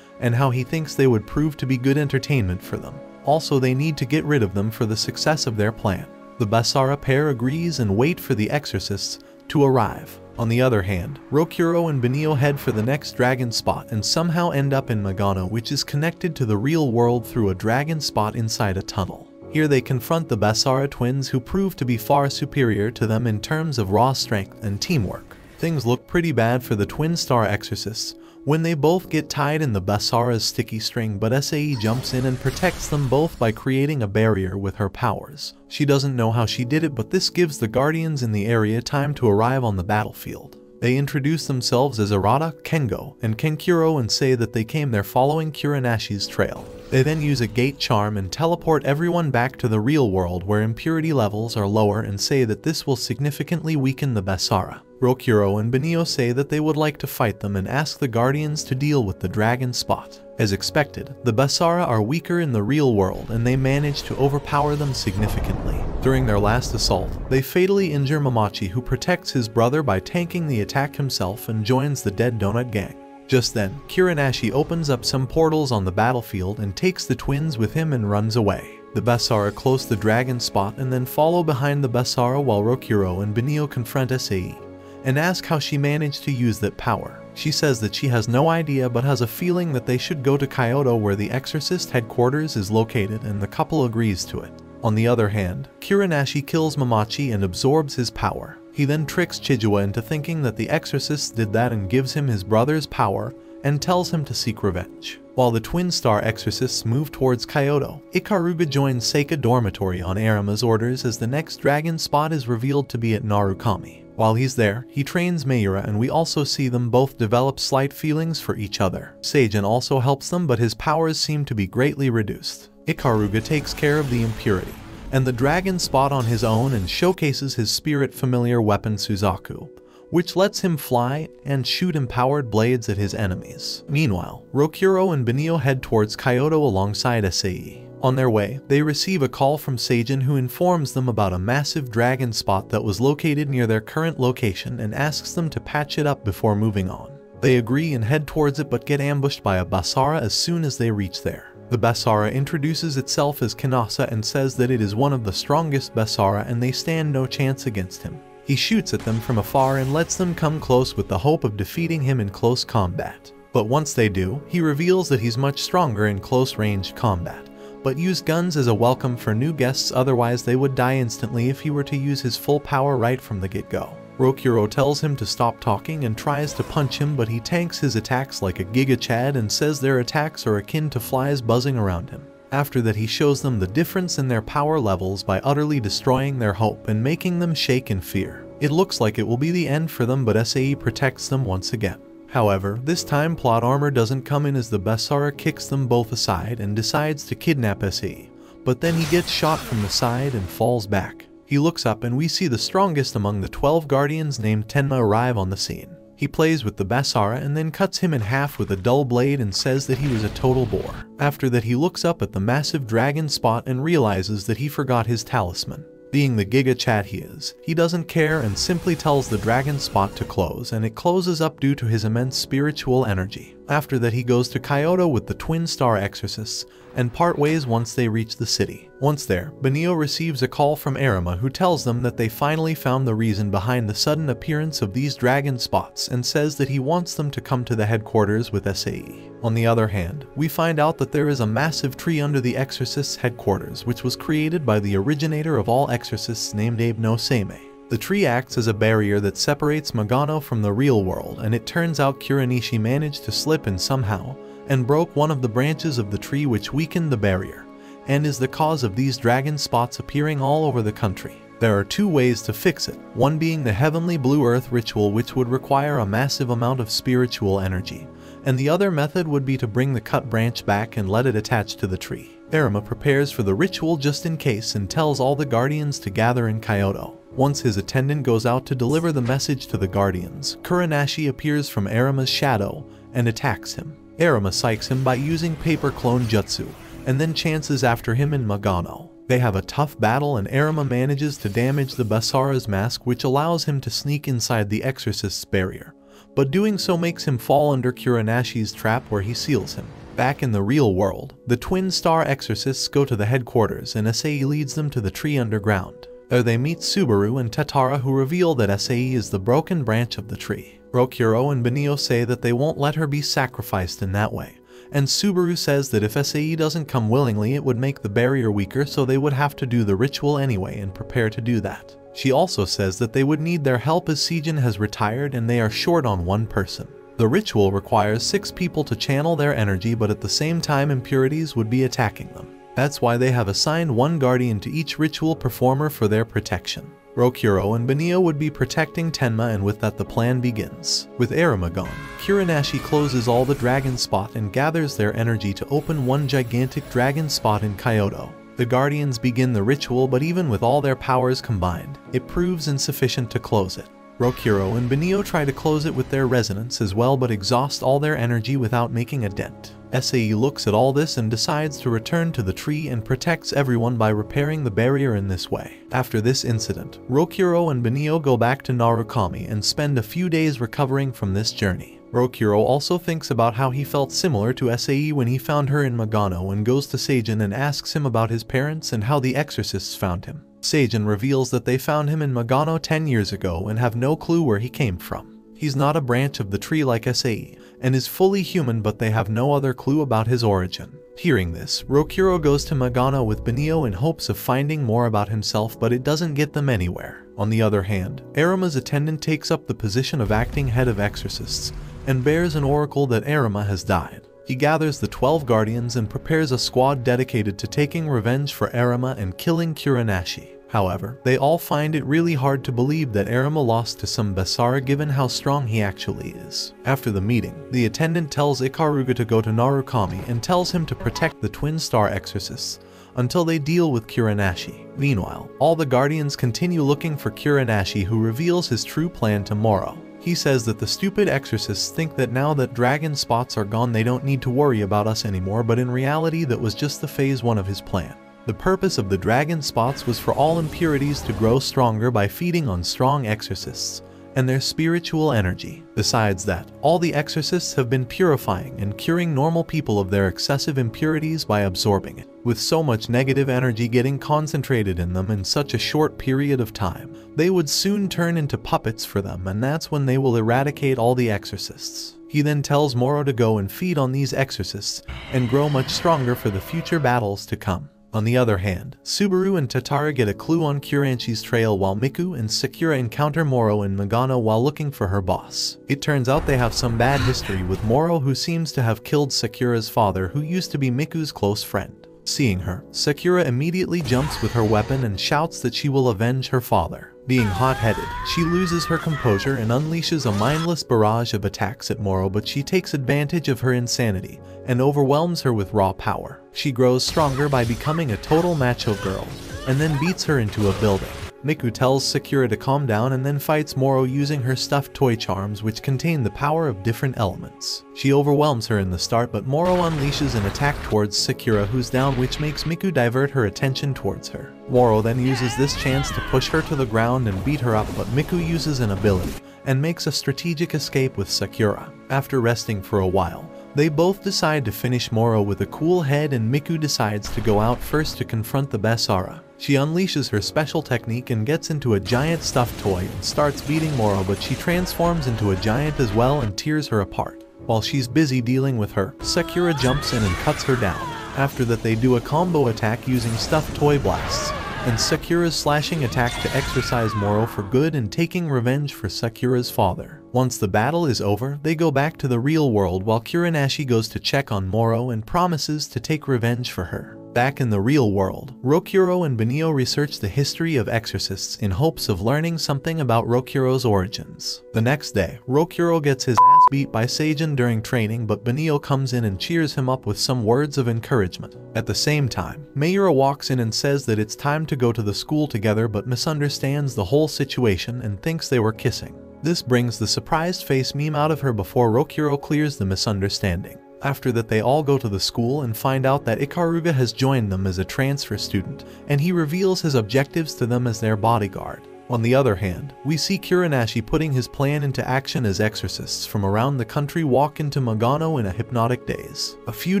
and how he thinks they would prove to be good entertainment for them. Also, they need to get rid of them for the success of their plan. The Basara pair agrees and wait for the exorcists to arrive. On the other hand, Rokuro and Benio head for the next dragon spot and somehow end up in Magano, which is connected to the real world through a dragon spot inside a tunnel. Here they confront the Basara twins, who prove to be far superior to them in terms of raw strength and teamwork. Things look pretty bad for the Twin Star Exorcists when they both get tied in the Basara's sticky string, but Sae jumps in and protects them both by creating a barrier with her powers. She doesn't know how she did it, but this gives the guardians in the area time to arrive on the battlefield. They introduce themselves as Arata, Kengo, and Kenkuro and say that they came there following Kurinashi's trail. They then use a gate charm and teleport everyone back to the real world where impurity levels are lower and say that this will significantly weaken the Basara. Rokuro and Benio say that they would like to fight them and ask the guardians to deal with the dragon spot. As expected, the Basara are weaker in the real world and they manage to overpower them significantly. During their last assault, they fatally injure Mamachi, who protects his brother by tanking the attack himself and joins the Dead Donut Gang. Just then, Kurinashi opens up some portals on the battlefield and takes the twins with him and runs away. The Basara close the dragon spot and then follow behind the Basara while Rokuro and Benio confront Sae and ask how she managed to use that power. She says that she has no idea but has a feeling that they should go to Kyoto, where the Exorcist headquarters is located, and the couple agrees to it. On the other hand, Kuranashi kills Momochi and absorbs his power. He then tricks Chijuwa into thinking that the exorcist did that and gives him his brother's power and tells him to seek revenge. While the twin star exorcists move towards Kyoto, Ikaruga joins Seika dormitory on Arima's orders as the next dragon spot is revealed to be at Narukami. While he's there, he trains Mayura and we also see them both develop slight feelings for each other. Seijin also helps them, but his powers seem to be greatly reduced. Ikaruga takes care of the impurity and the dragon spot on his own and showcases his spirit familiar weapon Suzaku, which lets him fly and shoot empowered blades at his enemies. Meanwhile, Rokuro and Benio head towards Kyoto alongside Sei. On their way, they receive a call from Seijin who informs them about a massive dragon spot that was located near their current location and asks them to patch it up before moving on. They agree and head towards it but get ambushed by a Basara as soon as they reach there. The Basara introduces itself as Kanasa and says that it is one of the strongest Basara and they stand no chance against him. He shoots at them from afar and lets them come close with the hope of defeating him in close combat. But once they do, he reveals that he's much stronger in close-range combat, but use guns as a welcome for new guests, otherwise they would die instantly if he were to use his full power right from the get-go. Rokuro tells him to stop talking and tries to punch him, but he tanks his attacks like a Giga Chad and says their attacks are akin to flies buzzing around him. After that, he shows them the difference in their power levels by utterly destroying their hope and making them shake in fear. It looks like it will be the end for them, but Sei protects them once again. However, this time plot armor doesn't come in as the Basara kicks them both aside and decides to kidnap Sei, but then he gets shot from the side and falls back. He looks up and we see the strongest among the 12 guardians named Tenma arrive on the scene. He plays with the Basara and then cuts him in half with a dull blade and says that he was a total bore. After that, he looks up at the massive dragon spot and realizes that he forgot his talisman. Being the Giga Chat he doesn't care and simply tells the dragon spot to close, and it closes up due to his immense spiritual energy. After that, he goes to Kyoto with the twin star exorcists and part ways once they reach the city. Once there, Benio receives a call from Arima who tells them that they finally found the reason behind the sudden appearance of these dragon spots and says that he wants them to come to the headquarters with Sei. On the other hand, we find out that there is a massive tree under the exorcists' headquarters which was created by the originator of all exorcists named Abe no Seimei. The tree acts as a barrier that separates Magano from the real world, and it turns out Kuranishi managed to slip in somehow and broke one of the branches of the tree, which weakened the barrier and is the cause of these dragon spots appearing all over the country. There are two ways to fix it, one being the heavenly blue earth ritual, which would require a massive amount of spiritual energy, and the other method would be to bring the cut branch back and let it attach to the tree. Arima prepares for the ritual just in case and tells all the guardians to gather in Kyoto. Once his attendant goes out to deliver the message to the guardians, Kuranashi appears from Arima's shadow and attacks him. Arima psychs him by using paper clone jutsu, and then chances after him in Magano. They have a tough battle and Arima manages to damage the Basara's mask, which allows him to sneak inside the exorcist's barrier, but doing so makes him fall under Kuranashi's trap where he seals him. Back in the real world, the twin star exorcists go to the headquarters and Sei leads them to the tree underground. There they meet Subaru and Tatara, who reveal that Sei is the broken branch of the tree. Rokuro and Benio say that they won't let her be sacrificed in that way, and Subaru says that if Sei doesn't come willingly it would make the barrier weaker, so they would have to do the ritual anyway and prepare to do that. She also says that they would need their help as Seijin has retired and they are short on one person. The ritual requires 6 people to channel their energy, but at the same time impurities would be attacking them. That's why they have assigned one guardian to each ritual performer for their protection. Rokuro and Benio would be protecting Tenma, and with that the plan begins. With Arima gone, Kuranashi closes all the dragon spot and gathers their energy to open one gigantic dragon spot in Kyoto. The guardians begin the ritual, but even with all their powers combined, it proves insufficient to close it. Rokuro and Benio try to close it with their resonance as well, but exhaust all their energy without making a dent. Sei looks at all this and decides to return to the tree and protects everyone by repairing the barrier in this way. After this incident, Rokuro and Benio go back to Narukami and spend a few days recovering from this journey. Rokuro also thinks about how he felt similar to Sei when he found her in Magano, and goes to Seijin and asks him about his parents and how the exorcists found him. Seijin reveals that they found him in Magano 10 years ago and have no clue where he came from. He's not a branch of the tree like Sai, and is fully human, but they have no other clue about his origin. Hearing this, Rokuro goes to Magano with Benio in hopes of finding more about himself, but it doesn't get them anywhere. On the other hand, Arima's attendant takes up the position of acting head of exorcists, and bears an oracle that Arima has died. He gathers the 12 guardians and prepares a squad dedicated to taking revenge for Arima and killing Kuranashi. However, they all find it really hard to believe that Arima lost to some Basara given how strong he actually is. After the meeting, the attendant tells Ikaruga to go to Narukami and tells him to protect the twin star exorcists until they deal with Kuranashi. Meanwhile, all the guardians continue looking for Kuranashi, who reveals his true plan to Moro. He says that the stupid exorcists think that now that dragon spots are gone they don't need to worry about us anymore, but in reality that was just the phase 1 of his plan. The purpose of the dragon spots was for all impurities to grow stronger by feeding on strong exorcists and their spiritual energy. Besides that, all the exorcists have been purifying and curing normal people of their excessive impurities by absorbing it. With so much negative energy getting concentrated in them in such a short period of time, they would soon turn into puppets for them, and that's when they will eradicate all the exorcists. He then tells Moro to go and feed on these exorcists and grow much stronger for the future battles to come. On the other hand, Subaru and Tatara get a clue on Kuranshi's trail while Miku and Sakura encounter Moro and Magano while looking for her boss. It turns out they have some bad history with Moro, who seems to have killed Sakura's father, who used to be Miku's close friend. Seeing her, Sakura immediately jumps with her weapon and shouts that she will avenge her father. Being hot-headed, she loses her composure and unleashes a mindless barrage of attacks at Moro, but she takes advantage of her insanity and overwhelms her with raw power. She grows stronger by becoming a total macho girl, and then beats her into a building. Miku tells Sakura to calm down and then fights Moro using her stuffed toy charms, which contain the power of different elements. She overwhelms her in the start, but Moro unleashes an attack towards Sakura, who's down, which makes Miku divert her attention towards her. Moro then uses this chance to push her to the ground and beat her up, but Miku uses an ability and makes a strategic escape with Sakura. After resting for a while, they both decide to finish Moro with a cool head, and Miku decides to go out first to confront the Basara. She unleashes her special technique and gets into a giant stuffed toy and starts beating Moro, but she transforms into a giant as well and tears her apart. While she's busy dealing with her, Sakura jumps in and cuts her down. After that, they do a combo attack using stuffed toy blasts, and Sakura's slashing attack to exorcise Moro for good and taking revenge for Sakura's father. Once the battle is over, they go back to the real world while Kuranashi goes to check on Moro and promises to take revenge for her. Back in the real world, Rokuro and Benio research the history of exorcists in hopes of learning something about Rokuro's origins. The next day, Rokuro gets his ass beat by Seijin during training, but Benio comes in and cheers him up with some words of encouragement. At the same time, Mayura walks in and says that it's time to go to the school together, but misunderstands the whole situation and thinks they were kissing. This brings the surprised face meme out of her before Rokuro clears the misunderstanding. After that, they all go to the school and find out that Ikaruga has joined them as a transfer student, and he reveals his objectives to them as their bodyguard. On the other hand, we see Kuranashi putting his plan into action as exorcists from around the country walk into Magano in a hypnotic daze. A few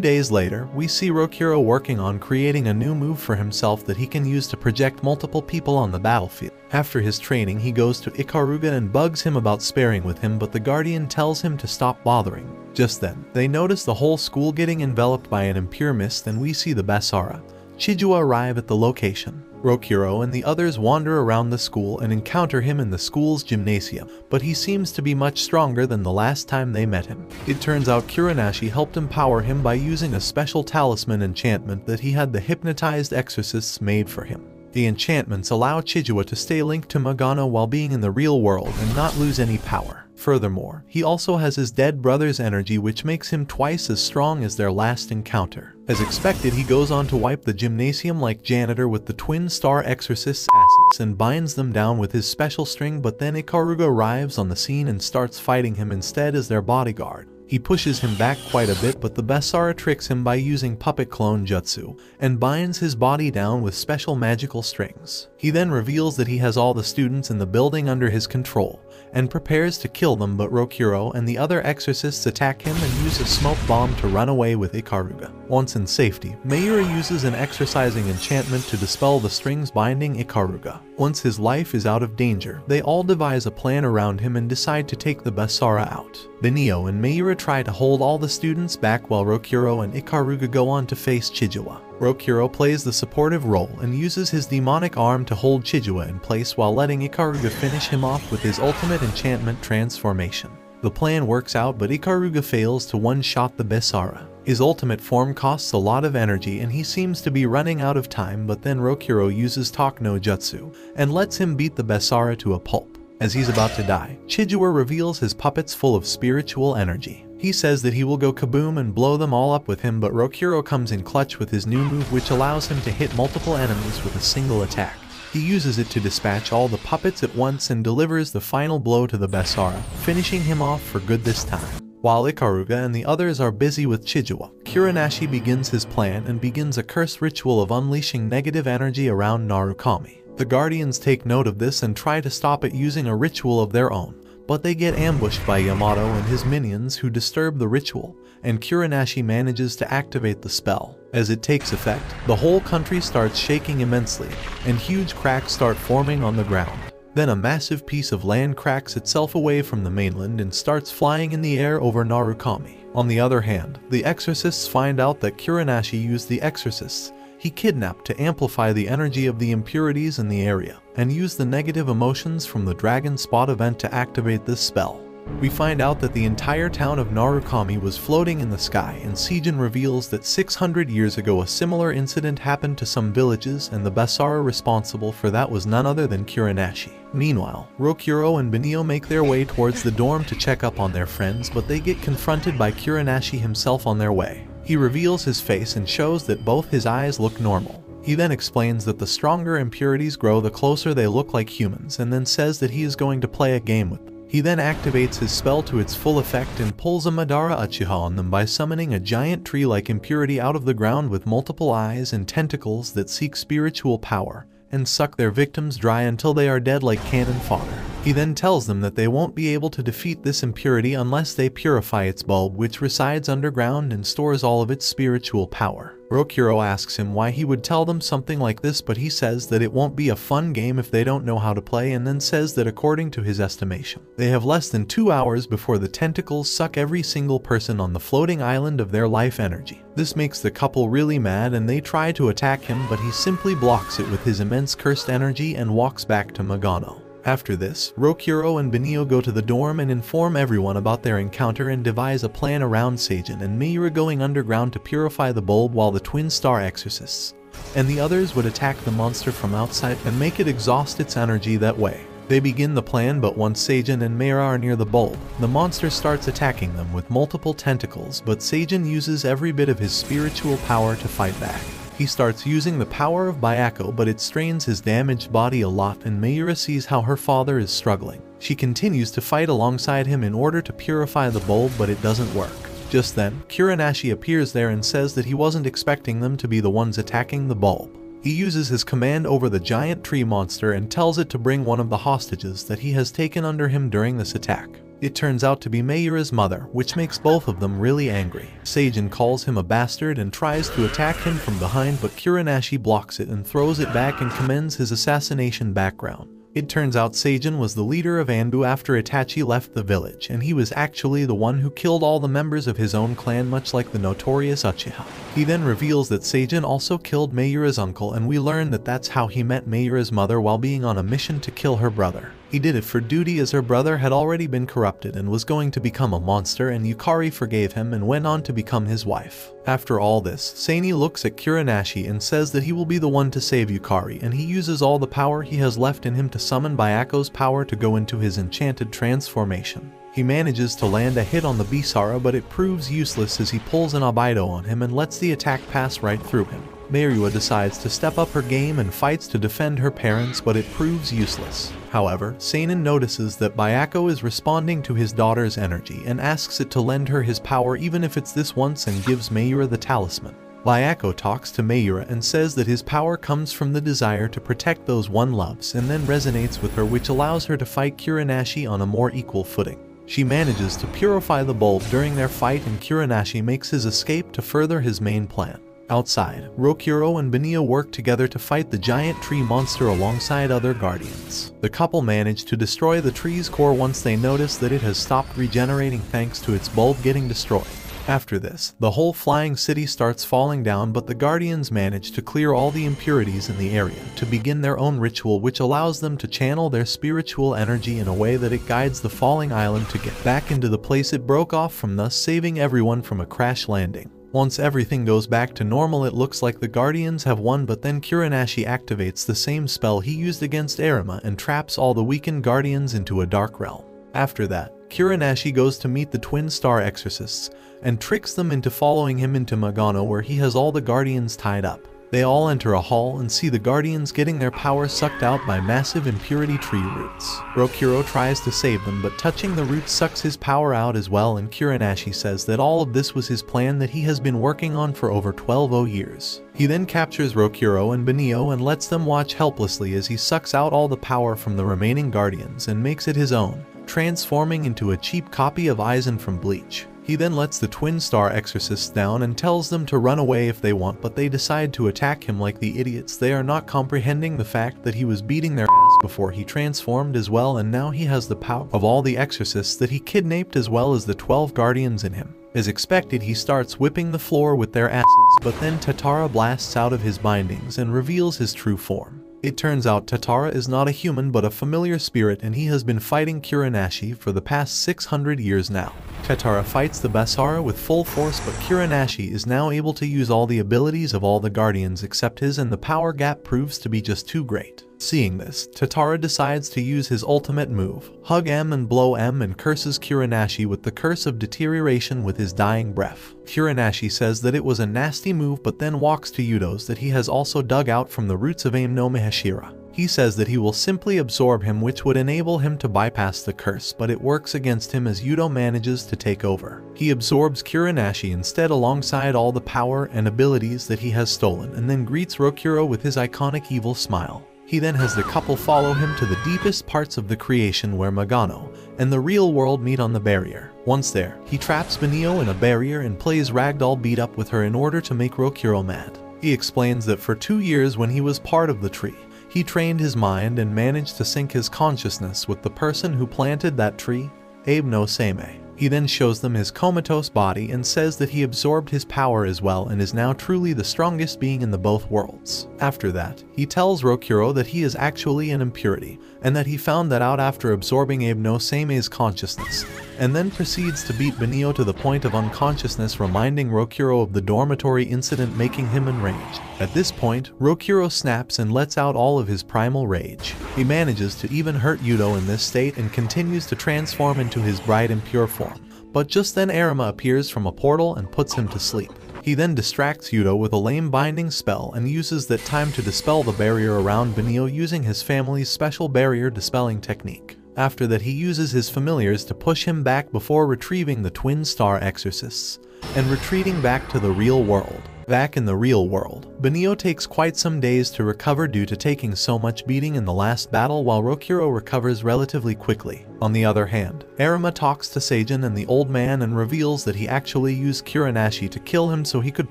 days later, we see Rokuro working on creating a new move for himself that he can use to project multiple people on the battlefield. After his training, he goes to Ikaruga and bugs him about sparing with him, but the guardian tells him to stop bothering. Just then, they notice the whole school getting enveloped by an impure mist, and we see the Basara, Chijua, arrive at the location. Rokuro and the others wander around the school and encounter him in the school's gymnasium, but he seems to be much stronger than the last time they met him. It turns out Kuranashi helped empower him by using a special talisman enchantment that he had the hypnotized exorcists made for him. The enchantments allow Chijua to stay linked to Magano while being in the real world and not lose any power. Furthermore, he also has his dead brother's energy, which makes him twice as strong as their last encounter. As expected, he goes on to wipe the gymnasium like janitor with the twin star exorcists' asses and binds them down with his special string, but then Ikaruga arrives on the scene and starts fighting him instead as their bodyguard. He pushes him back quite a bit, but the Basara tricks him by using puppet clone jutsu and binds his body down with special magical strings. He then reveals that he has all the students in the building under his control and prepares to kill them, but Rokuro and the other exorcists attack him and use a smoke bomb to run away with Ikaruga. Once in safety, Meira uses an exorcising enchantment to dispel the strings binding Ikaruga. Once his life is out of danger, they all devise a plan around him and decide to take the Basara out. Benio and Meira try to hold all the students back while Rokuro and Ikaruga go on to face Chijua. Rokuro plays the supportive role and uses his demonic arm to hold Chijua in place while letting Ikaruga finish him off with his ultimate enchantment transformation. The plan works out, but Ikaruga fails to one-shot the Basara. His ultimate form costs a lot of energy and he seems to be running out of time, but then Rokuro uses Talk no Jutsu and lets him beat the Basara to a pulp. As he's about to die, Chijua reveals his puppets full of spiritual energy. He says that he will go kaboom and blow them all up with him, but Rokuro comes in clutch with his new move, which allows him to hit multiple enemies with a single attack. He uses it to dispatch all the puppets at once and delivers the final blow to the Basara, finishing him off for good this time. While Ikaruga and the others are busy with Chijua, Kuranashi begins his plan and begins a curse ritual of unleashing negative energy around Narukami. The Guardians take note of this and try to stop it using a ritual of their own, but they get ambushed by Yamato and his minions who disturb the ritual, and Kuranashi manages to activate the spell. As it takes effect, the whole country starts shaking immensely, and huge cracks start forming on the ground. Then a massive piece of land cracks itself away from the mainland and starts flying in the air over Narukami. On the other hand, the exorcists find out that Kuranashi used the exorcists he kidnapped to amplify the energy of the impurities in the area, and used the negative emotions from the Dragon Spot event to activate this spell. We find out that the entire town of Narukami was floating in the sky, and Seijin reveals that 600 years ago a similar incident happened to some villages, and the Basara responsible for that was none other than Kuranashi. Meanwhile, Rokuro and Benio make their way towards the dorm to check up on their friends, but they get confronted by Kuranashi himself on their way. He reveals his face and shows that both his eyes look normal. He then explains that the stronger impurities grow the closer they look like humans, and then says that he is going to play a game with them. He then activates his spell to its full effect and pulls a Madara Uchiha on them by summoning a giant tree-like impurity out of the ground with multiple eyes and tentacles that seek spiritual power and suck their victims dry until they are dead like cannon fodder. He then tells them that they won't be able to defeat this impurity unless they purify its bulb, which resides underground and stores all of its spiritual power. Rokuro asks him why he would tell them something like this, but he says that it won't be a fun game if they don't know how to play, and then says that according to his estimation, they have less than 2 hours before the tentacles suck every single person on the floating island of their life energy. This makes the couple really mad and they try to attack him, but he simply blocks it with his immense cursed energy and walks back to Magano. After this, Rokuro and Benio go to the dorm and inform everyone about their encounter and devise a plan around Seijin and Meira going underground to purify the bulb, while the twin star exorcists and the others would attack the monster from outside and make it exhaust its energy that way. They begin the plan, but once Seijin and Meira are near the bulb, the monster starts attacking them with multiple tentacles, but Seijin uses every bit of his spiritual power to fight back. He starts using the power of Byakko, but it strains his damaged body a lot, and Meira sees how her father is struggling. She continues to fight alongside him in order to purify the bulb, but it doesn't work. Just then, Kuranashi appears there and says that he wasn't expecting them to be the ones attacking the bulb. He uses his command over the giant tree monster and tells it to bring one of the hostages that he has taken under him during this attack. It turns out to be Meira's mother, which makes both of them really angry. Seijin calls him a bastard and tries to attack him from behind, but Kuranashi blocks it and throws it back and commends his assassination background. It turns out Seijin was the leader of Anbu after Itachi left the village, and he was actually the one who killed all the members of his own clan, much like the notorious Uchiha. He then reveals that Seijin also killed Meira's uncle, and we learn that that's how he met Meira's mother while being on a mission to kill her brother. He did it for duty, as her brother had already been corrupted and was going to become a monster, and Yukari forgave him and went on to become his wife. After all this, Seini looks at Kuranashi and says that he will be the one to save Yukari, and he uses all the power he has left in him to summon Byakko's power to go into his enchanted transformation. He manages to land a hit on the Basara, but it proves useless as he pulls an Abido on him and lets the attack pass right through him. Meira decides to step up her game and fights to defend her parents, but it proves useless. However, Seinen notices that Byakko is responding to his daughter's energy and asks it to lend her his power even if it's this once, and gives Meira the talisman. Byakko talks to Meira and says that his power comes from the desire to protect those one loves, and then resonates with her, which allows her to fight Kuranashi on a more equal footing. She manages to purify the bulb during their fight, and Kuranashi makes his escape to further his main plan. Outside, Rokuro and Benio work together to fight the giant tree monster alongside other guardians. The couple manage to destroy the tree's core once they notice that it has stopped regenerating thanks to its bulb getting destroyed. After this, the whole flying city starts falling down, but the guardians manage to clear all the impurities in the area to begin their own ritual, which allows them to channel their spiritual energy in a way that it guides the falling island to get back into the place it broke off from, thus saving everyone from a crash landing. Once everything goes back to normal, it looks like the Guardians have won, but then Kuranashi activates the same spell he used against Arima and traps all the weakened Guardians into a dark realm. After that, Kuranashi goes to meet the Twin Star Exorcists and tricks them into following him into Magano, where he has all the Guardians tied up. They all enter a hall and see the Guardians getting their power sucked out by massive impurity tree roots. Rokuro tries to save them, but touching the roots sucks his power out as well, and Kuranashi says that all of this was his plan that he has been working on for over 12 years. He then captures Rokuro and Benio and lets them watch helplessly as he sucks out all the power from the remaining Guardians and makes it his own, transforming into a cheap copy of Aizen from Bleach. He then lets the Twin Star Exorcists down and tells them to run away if they want, but they decide to attack him like the idiots. They are not comprehending the fact that he was beating their ass before he transformed as well, and now he has the power of all the Exorcists that he kidnapped as well as the 12 Guardians in him. As expected, he starts whipping the floor with their asses, but then Tatara blasts out of his bindings and reveals his true form. It turns out Tatara is not a human but a familiar spirit, and he has been fighting Kuranashi for the past 600 years now. Tatara fights the Basara with full force, but Kuranashi is now able to use all the abilities of all the Guardians except his, and the power gap proves to be just too great. Seeing this, Tatara decides to use his ultimate move, Hug M and Blow M, and curses Kuranashi with the curse of deterioration with his dying breath. Kuranashi says that it was a nasty move, but then walks to Yudo's that he has also dug out from the roots of Aim no Mahashira. He says that he will simply absorb him, which would enable him to bypass the curse, but it works against him as Yudo manages to take over. He absorbs Kuranashi instead alongside all the power and abilities that he has stolen, and then greets Rokuro with his iconic evil smile. He then has the couple follow him to the deepest parts of the creation where Magano and the real world meet on the barrier. Once there, he traps Benio in a barrier and plays ragdoll beat up with her in order to make Rokuro mad. He explains that for 2 years when he was part of the tree, he trained his mind and managed to sync his consciousness with the person who planted that tree, Abe no Seimei. He then shows them his comatose body and says that he absorbed his power as well and is now truly the strongest being in the both worlds. After that, he tells Rokuro that he is actually an impurity, and that he found that out after absorbing Abe no Seimei's consciousness, and then proceeds to beat Benio to the point of unconsciousness, reminding Rokuro of the dormitory incident, making him enraged. At this point, Rokuro snaps and lets out all of his primal rage. He manages to even hurt Yudo in this state and continues to transform into his bright and pure form. But just then Arima appears from a portal and puts him to sleep. He then distracts Yudo with a lame binding spell and uses that time to dispel the barrier around Benio using his family's special barrier dispelling technique. After that, he uses his familiars to push him back before retrieving the Twin Star Exorcists and retreating back to the real world. Back in the real world, Benio takes quite some days to recover due to taking so much beating in the last battle, while Rokuro recovers relatively quickly. On the other hand, Arima talks to Seijin and the old man and reveals that he actually used Kuranashi to kill him so he could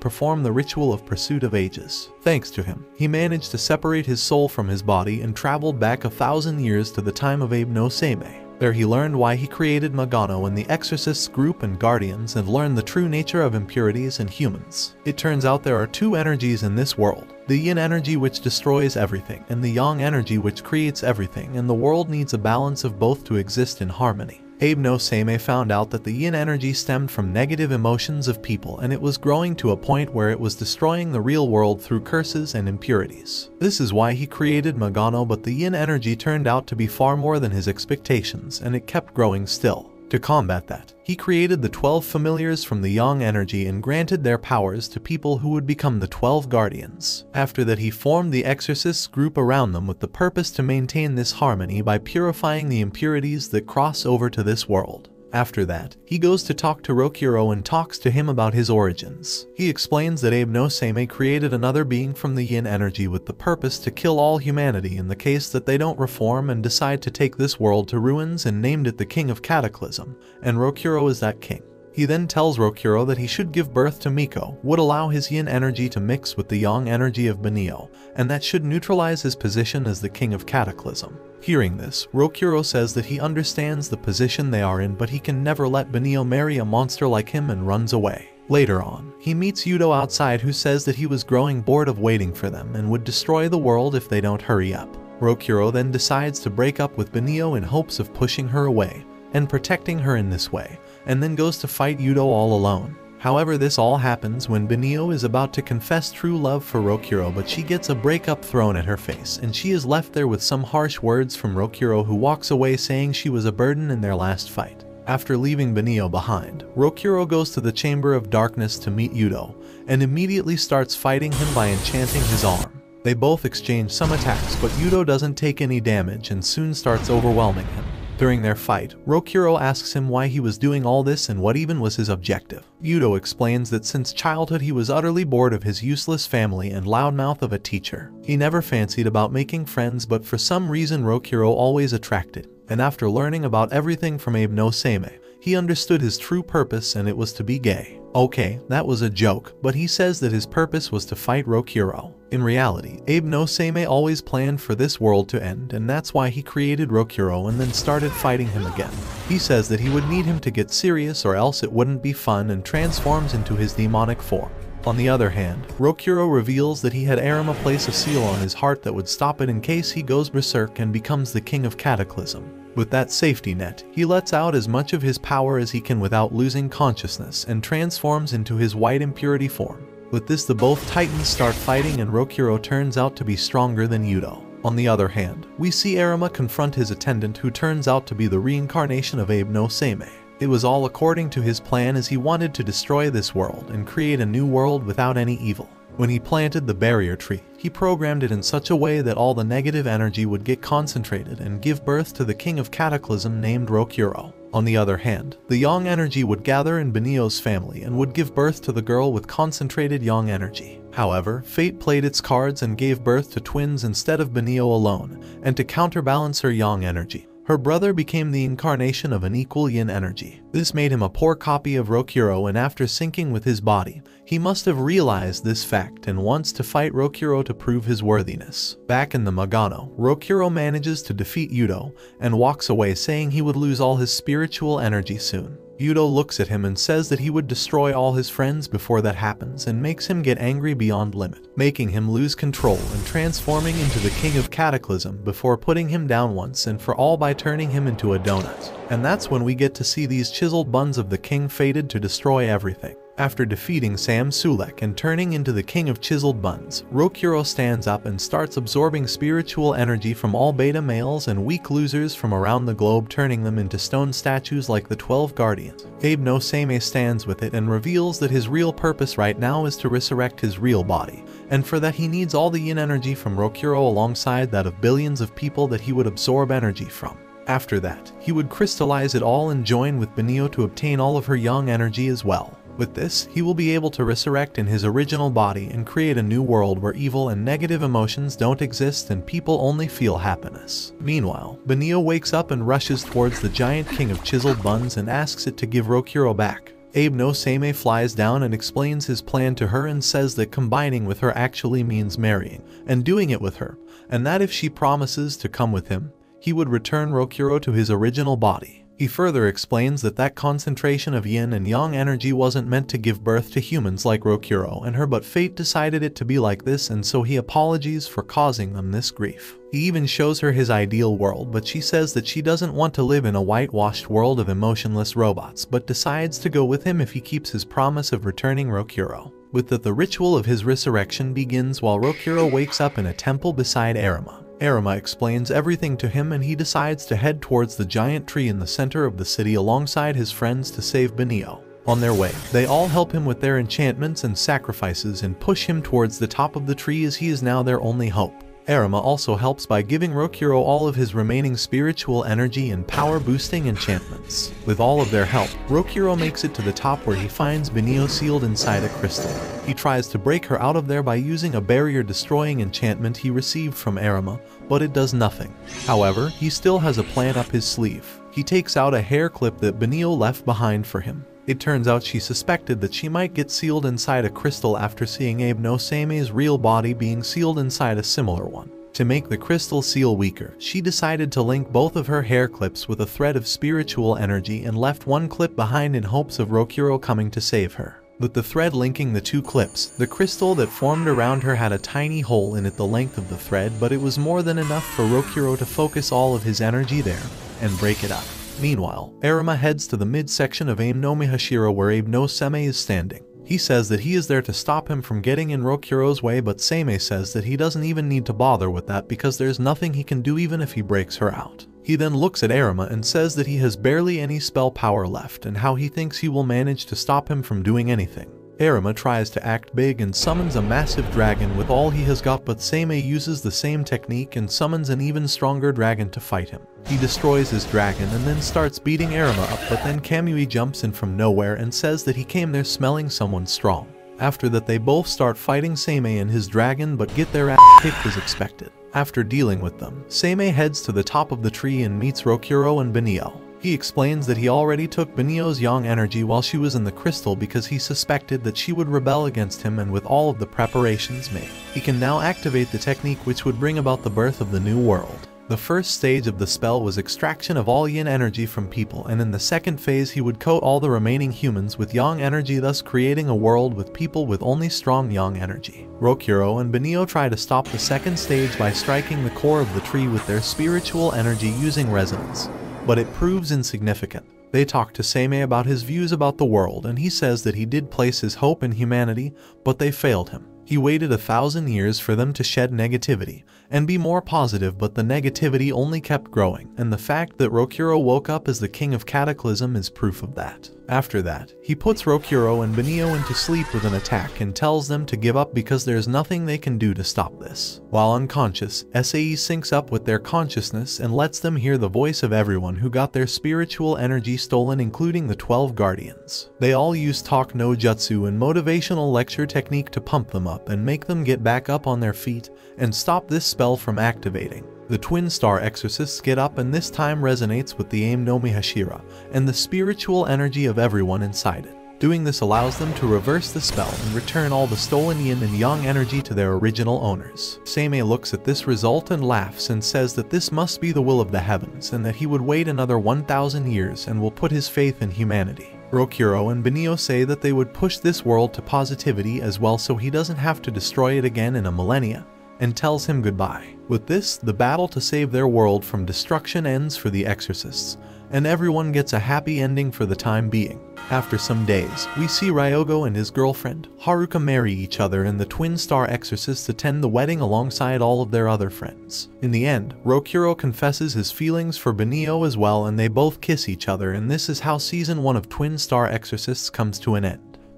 perform the ritual of Pursuit of Ages. Thanks to him, he managed to separate his soul from his body and traveled back 1,000 years to the time of Abe no Seimei. There he learned why he created Magano and the Exorcists group and Guardians, and learned the true nature of impurities and humans. It turns out there are two energies in this world: the yin energy, which destroys everything, and the yang energy, which creates everything, and the world needs a balance of both to exist in harmony. Abe no Seimei found out that the yin energy stemmed from negative emotions of people, and it was growing to a point where it was destroying the real world through curses and impurities. This is why he created Magano, but the yin energy turned out to be far more than his expectations, and it kept growing still. To combat that, he created the 12 familiars from the yang energy and granted their powers to people who would become the 12 Guardians. After that, he formed the Exorcists group around them with the purpose to maintain this harmony by purifying the impurities that cross over to this world. After that, he goes to talk to Rokurou and talks to him about his origins. He explains that Abe no Seimei created another being from the yin energy with the purpose to kill all humanity in the case that they don't reform and decide to take this world to ruins, and named it the King of Cataclysm, and Rokurou is that king. He then tells Rokurou that he should give birth to Miko, would allow his yin energy to mix with the yang energy of Benio, and that should neutralize his position as the King of Cataclysm. Hearing this, Rokurou says that he understands the position they are in, but he can never let Benio marry a monster like him, and runs away. Later on, he meets Yudo outside, who says that he was growing bored of waiting for them and would destroy the world if they don't hurry up. Rokurou then decides to break up with Benio in hopes of pushing her away and protecting her in this way, and then goes to fight Yudo all alone. However, this all happens when Benio is about to confess true love for Rokurou, but she gets a breakup thrown at her face, and she is left there with some harsh words from Rokurou, who walks away saying she was a burden in their last fight. After leaving Benio behind, Rokurou goes to the Chamber of Darkness to meet Yudo, and immediately starts fighting him by enchanting his arm. They both exchange some attacks, but Yudo doesn't take any damage and soon starts overwhelming him. During their fight, Rokurou asks him why he was doing all this and what even was his objective. Yudo explains that since childhood he was utterly bored of his useless family and loudmouth of a teacher. He never fancied about making friends, but for some reason Rokurou always attracted, and after learning about everything from Abe no Seimei, he understood his true purpose, and it was to be gay. Okay, that was a joke, but he says that his purpose was to fight Rokurou. In reality, Abe no Seimei always planned for this world to end, and that's why he created Rokurou and then started fighting him again. He says that he would need him to get serious or else it wouldn't be fun, and transforms into his demonic form. On the other hand, Rokurou reveals that he had Arima place a seal on his heart that would stop it in case he goes berserk and becomes the King of Cataclysm. With that safety net, he lets out as much of his power as he can without losing consciousness and transforms into his white impurity form. With this, the both titans start fighting, and Rokurou turns out to be stronger than Yudo. On the other hand, we see Arima confront his attendant, who turns out to be the reincarnation of Abe no Seimei. It was all according to his plan, as he wanted to destroy this world and create a new world without any evil. When he planted the barrier tree, he programmed it in such a way that all the negative energy would get concentrated and give birth to the King of Cataclysm named Rokurou. On the other hand, the yang energy would gather in Benio's family and would give birth to the girl with concentrated yang energy. However, fate played its cards and gave birth to twins instead of Benio alone, and to counterbalance her yang energy, her brother became the incarnation of an equal yin energy. This made him a poor copy of Rokurou, and after syncing with his body, he must have realized this fact and wants to fight Rokurou to prove his worthiness. Back in the Magano, Rokurou manages to defeat Yudo and walks away, saying he would lose all his spiritual energy soon. Yudo looks at him and says that he would destroy all his friends before that happens, and makes him get angry beyond limit, making him lose control and transforming into the King of Cataclysm before putting him down once and for all by turning him into a donut. And that's when we get to see these chiseled buns of the king fated to destroy everything. After defeating Sam Sulek and turning into the King of Chiseled Buns, Rokurou stands up and starts absorbing spiritual energy from all beta males and weak losers from around the globe, turning them into stone statues like the 12 Guardians. Abe no Seimei stands with it and reveals that his real purpose right now is to resurrect his real body, and for that he needs all the yin energy from Rokurou alongside that of billions of people that he would absorb energy from. After that, he would crystallize it all and join with Benio to obtain all of her yang energy as well. With this, he will be able to resurrect in his original body and create a new world where evil and negative emotions don't exist and people only feel happiness. Meanwhile, Benio wakes up and rushes towards the giant King of Chiseled Buns and asks it to give Rokurou back. Abe no Seimei flies down and explains his plan to her and says that combining with her actually means marrying and doing it with her, and that if she promises to come with him, he would return Rokurou to his original body. He further explains that that concentration of yin and yang energy wasn't meant to give birth to humans like Rokurou and her, but fate decided it to be like this, and so he apologizes for causing them this grief. He even shows her his ideal world, but she says that she doesn't want to live in a whitewashed world of emotionless robots, but decides to go with him if he keeps his promise of returning Rokurou. With that, the ritual of his resurrection begins while Rokurou wakes up in a temple beside Arima. Arima explains everything to him and he decides to head towards the giant tree in the center of the city alongside his friends to save Benio. On their way, they all help him with their enchantments and sacrifices and push him towards the top of the tree, as he is now their only hope. Arima also helps by giving Rokuro all of his remaining spiritual energy and power-boosting enchantments. With all of their help, Rokuro makes it to the top where he finds Benio sealed inside a crystal. He tries to break her out of there by using a barrier-destroying enchantment he received from Arima, but it does nothing. However, he still has a plan up his sleeve. He takes out a hair clip that Benio left behind for him. It turns out she suspected that she might get sealed inside a crystal after seeing Abe no Seime's real body being sealed inside a similar one. To make the crystal seal weaker, she decided to link both of her hair clips with a thread of spiritual energy and left one clip behind in hopes of Rokuro coming to save her. With the thread linking the two clips, the crystal that formed around her had a tiny hole in it the length of the thread, but it was more than enough for Rokuro to focus all of his energy there and break it up. Meanwhile, Arima heads to the midsection of Abe no Mihashira where Abe no Seime is standing. He says that he is there to stop him from getting in Rokuro's way, but Seime says that he doesn't even need to bother with that because there's nothing he can do even if he breaks her out. He then looks at Arima and says that he has barely any spell power left and how he thinks he will manage to stop him from doing anything. Arima tries to act big and summons a massive dragon with all he has got, but Seime uses the same technique and summons an even stronger dragon to fight him. He destroys his dragon and then starts beating Arima up, but then Kamui jumps in from nowhere and says that he came there smelling someone strong. After that, they both start fighting Seime and his dragon but get their ass kicked as expected. After dealing with them, Seime heads to the top of the tree and meets Rokuro and Benio. He explains that he already took Benio's yang energy while she was in the crystal because he suspected that she would rebel against him, and with all of the preparations made, he can now activate the technique which would bring about the birth of the new world. The first stage of the spell was extraction of all yin energy from people, and in the second phase he would coat all the remaining humans with yang energy, thus creating a world with people with only strong yang energy. Rokuro and Benio try to stop the second stage by striking the core of the tree with their spiritual energy using resonance, but it proves insignificant. They talk to Seime about his views about the world, and he says that he did place his hope in humanity, but they failed him. He waited 1,000 years for them to shed negativity and be more positive, but the negativity only kept growing, and the fact that Rokuro woke up as the king of Cataclysm is proof of that. After that, he puts Rokuro and Benio into sleep with an attack and tells them to give up because there's nothing they can do to stop this. While unconscious, Sae syncs up with their consciousness and lets them hear the voice of everyone who got their spiritual energy stolen, including the 12 guardians. They all use talk no jutsu and motivational lecture technique to pump them up and make them get back up on their feet and stop this spell from activating. The twin star exorcists get up, and this time resonates with the Abe no Mihashira and the spiritual energy of everyone inside it. Doing this allows them to reverse the spell and return all the stolen yin and yang energy to their original owners. Seime looks at this result and laughs and says that this must be the will of the heavens and that he would wait another 1,000 years and will put his faith in humanity. Rokuro and Benio say that they would push this world to positivity as well so he doesn't have to destroy it again in a millennia, and tells him goodbye. With this, the battle to save their world from destruction ends for the exorcists, and everyone gets a happy ending for the time being. After some days, we see Ryogo and his girlfriend, Haruka, marry each other, and the twin star exorcists attend the wedding alongside all of their other friends. In the end, Rokuro confesses his feelings for Benio as well, and they both kiss each other, and this is how season 1 of Twin Star Exorcists comes to an end.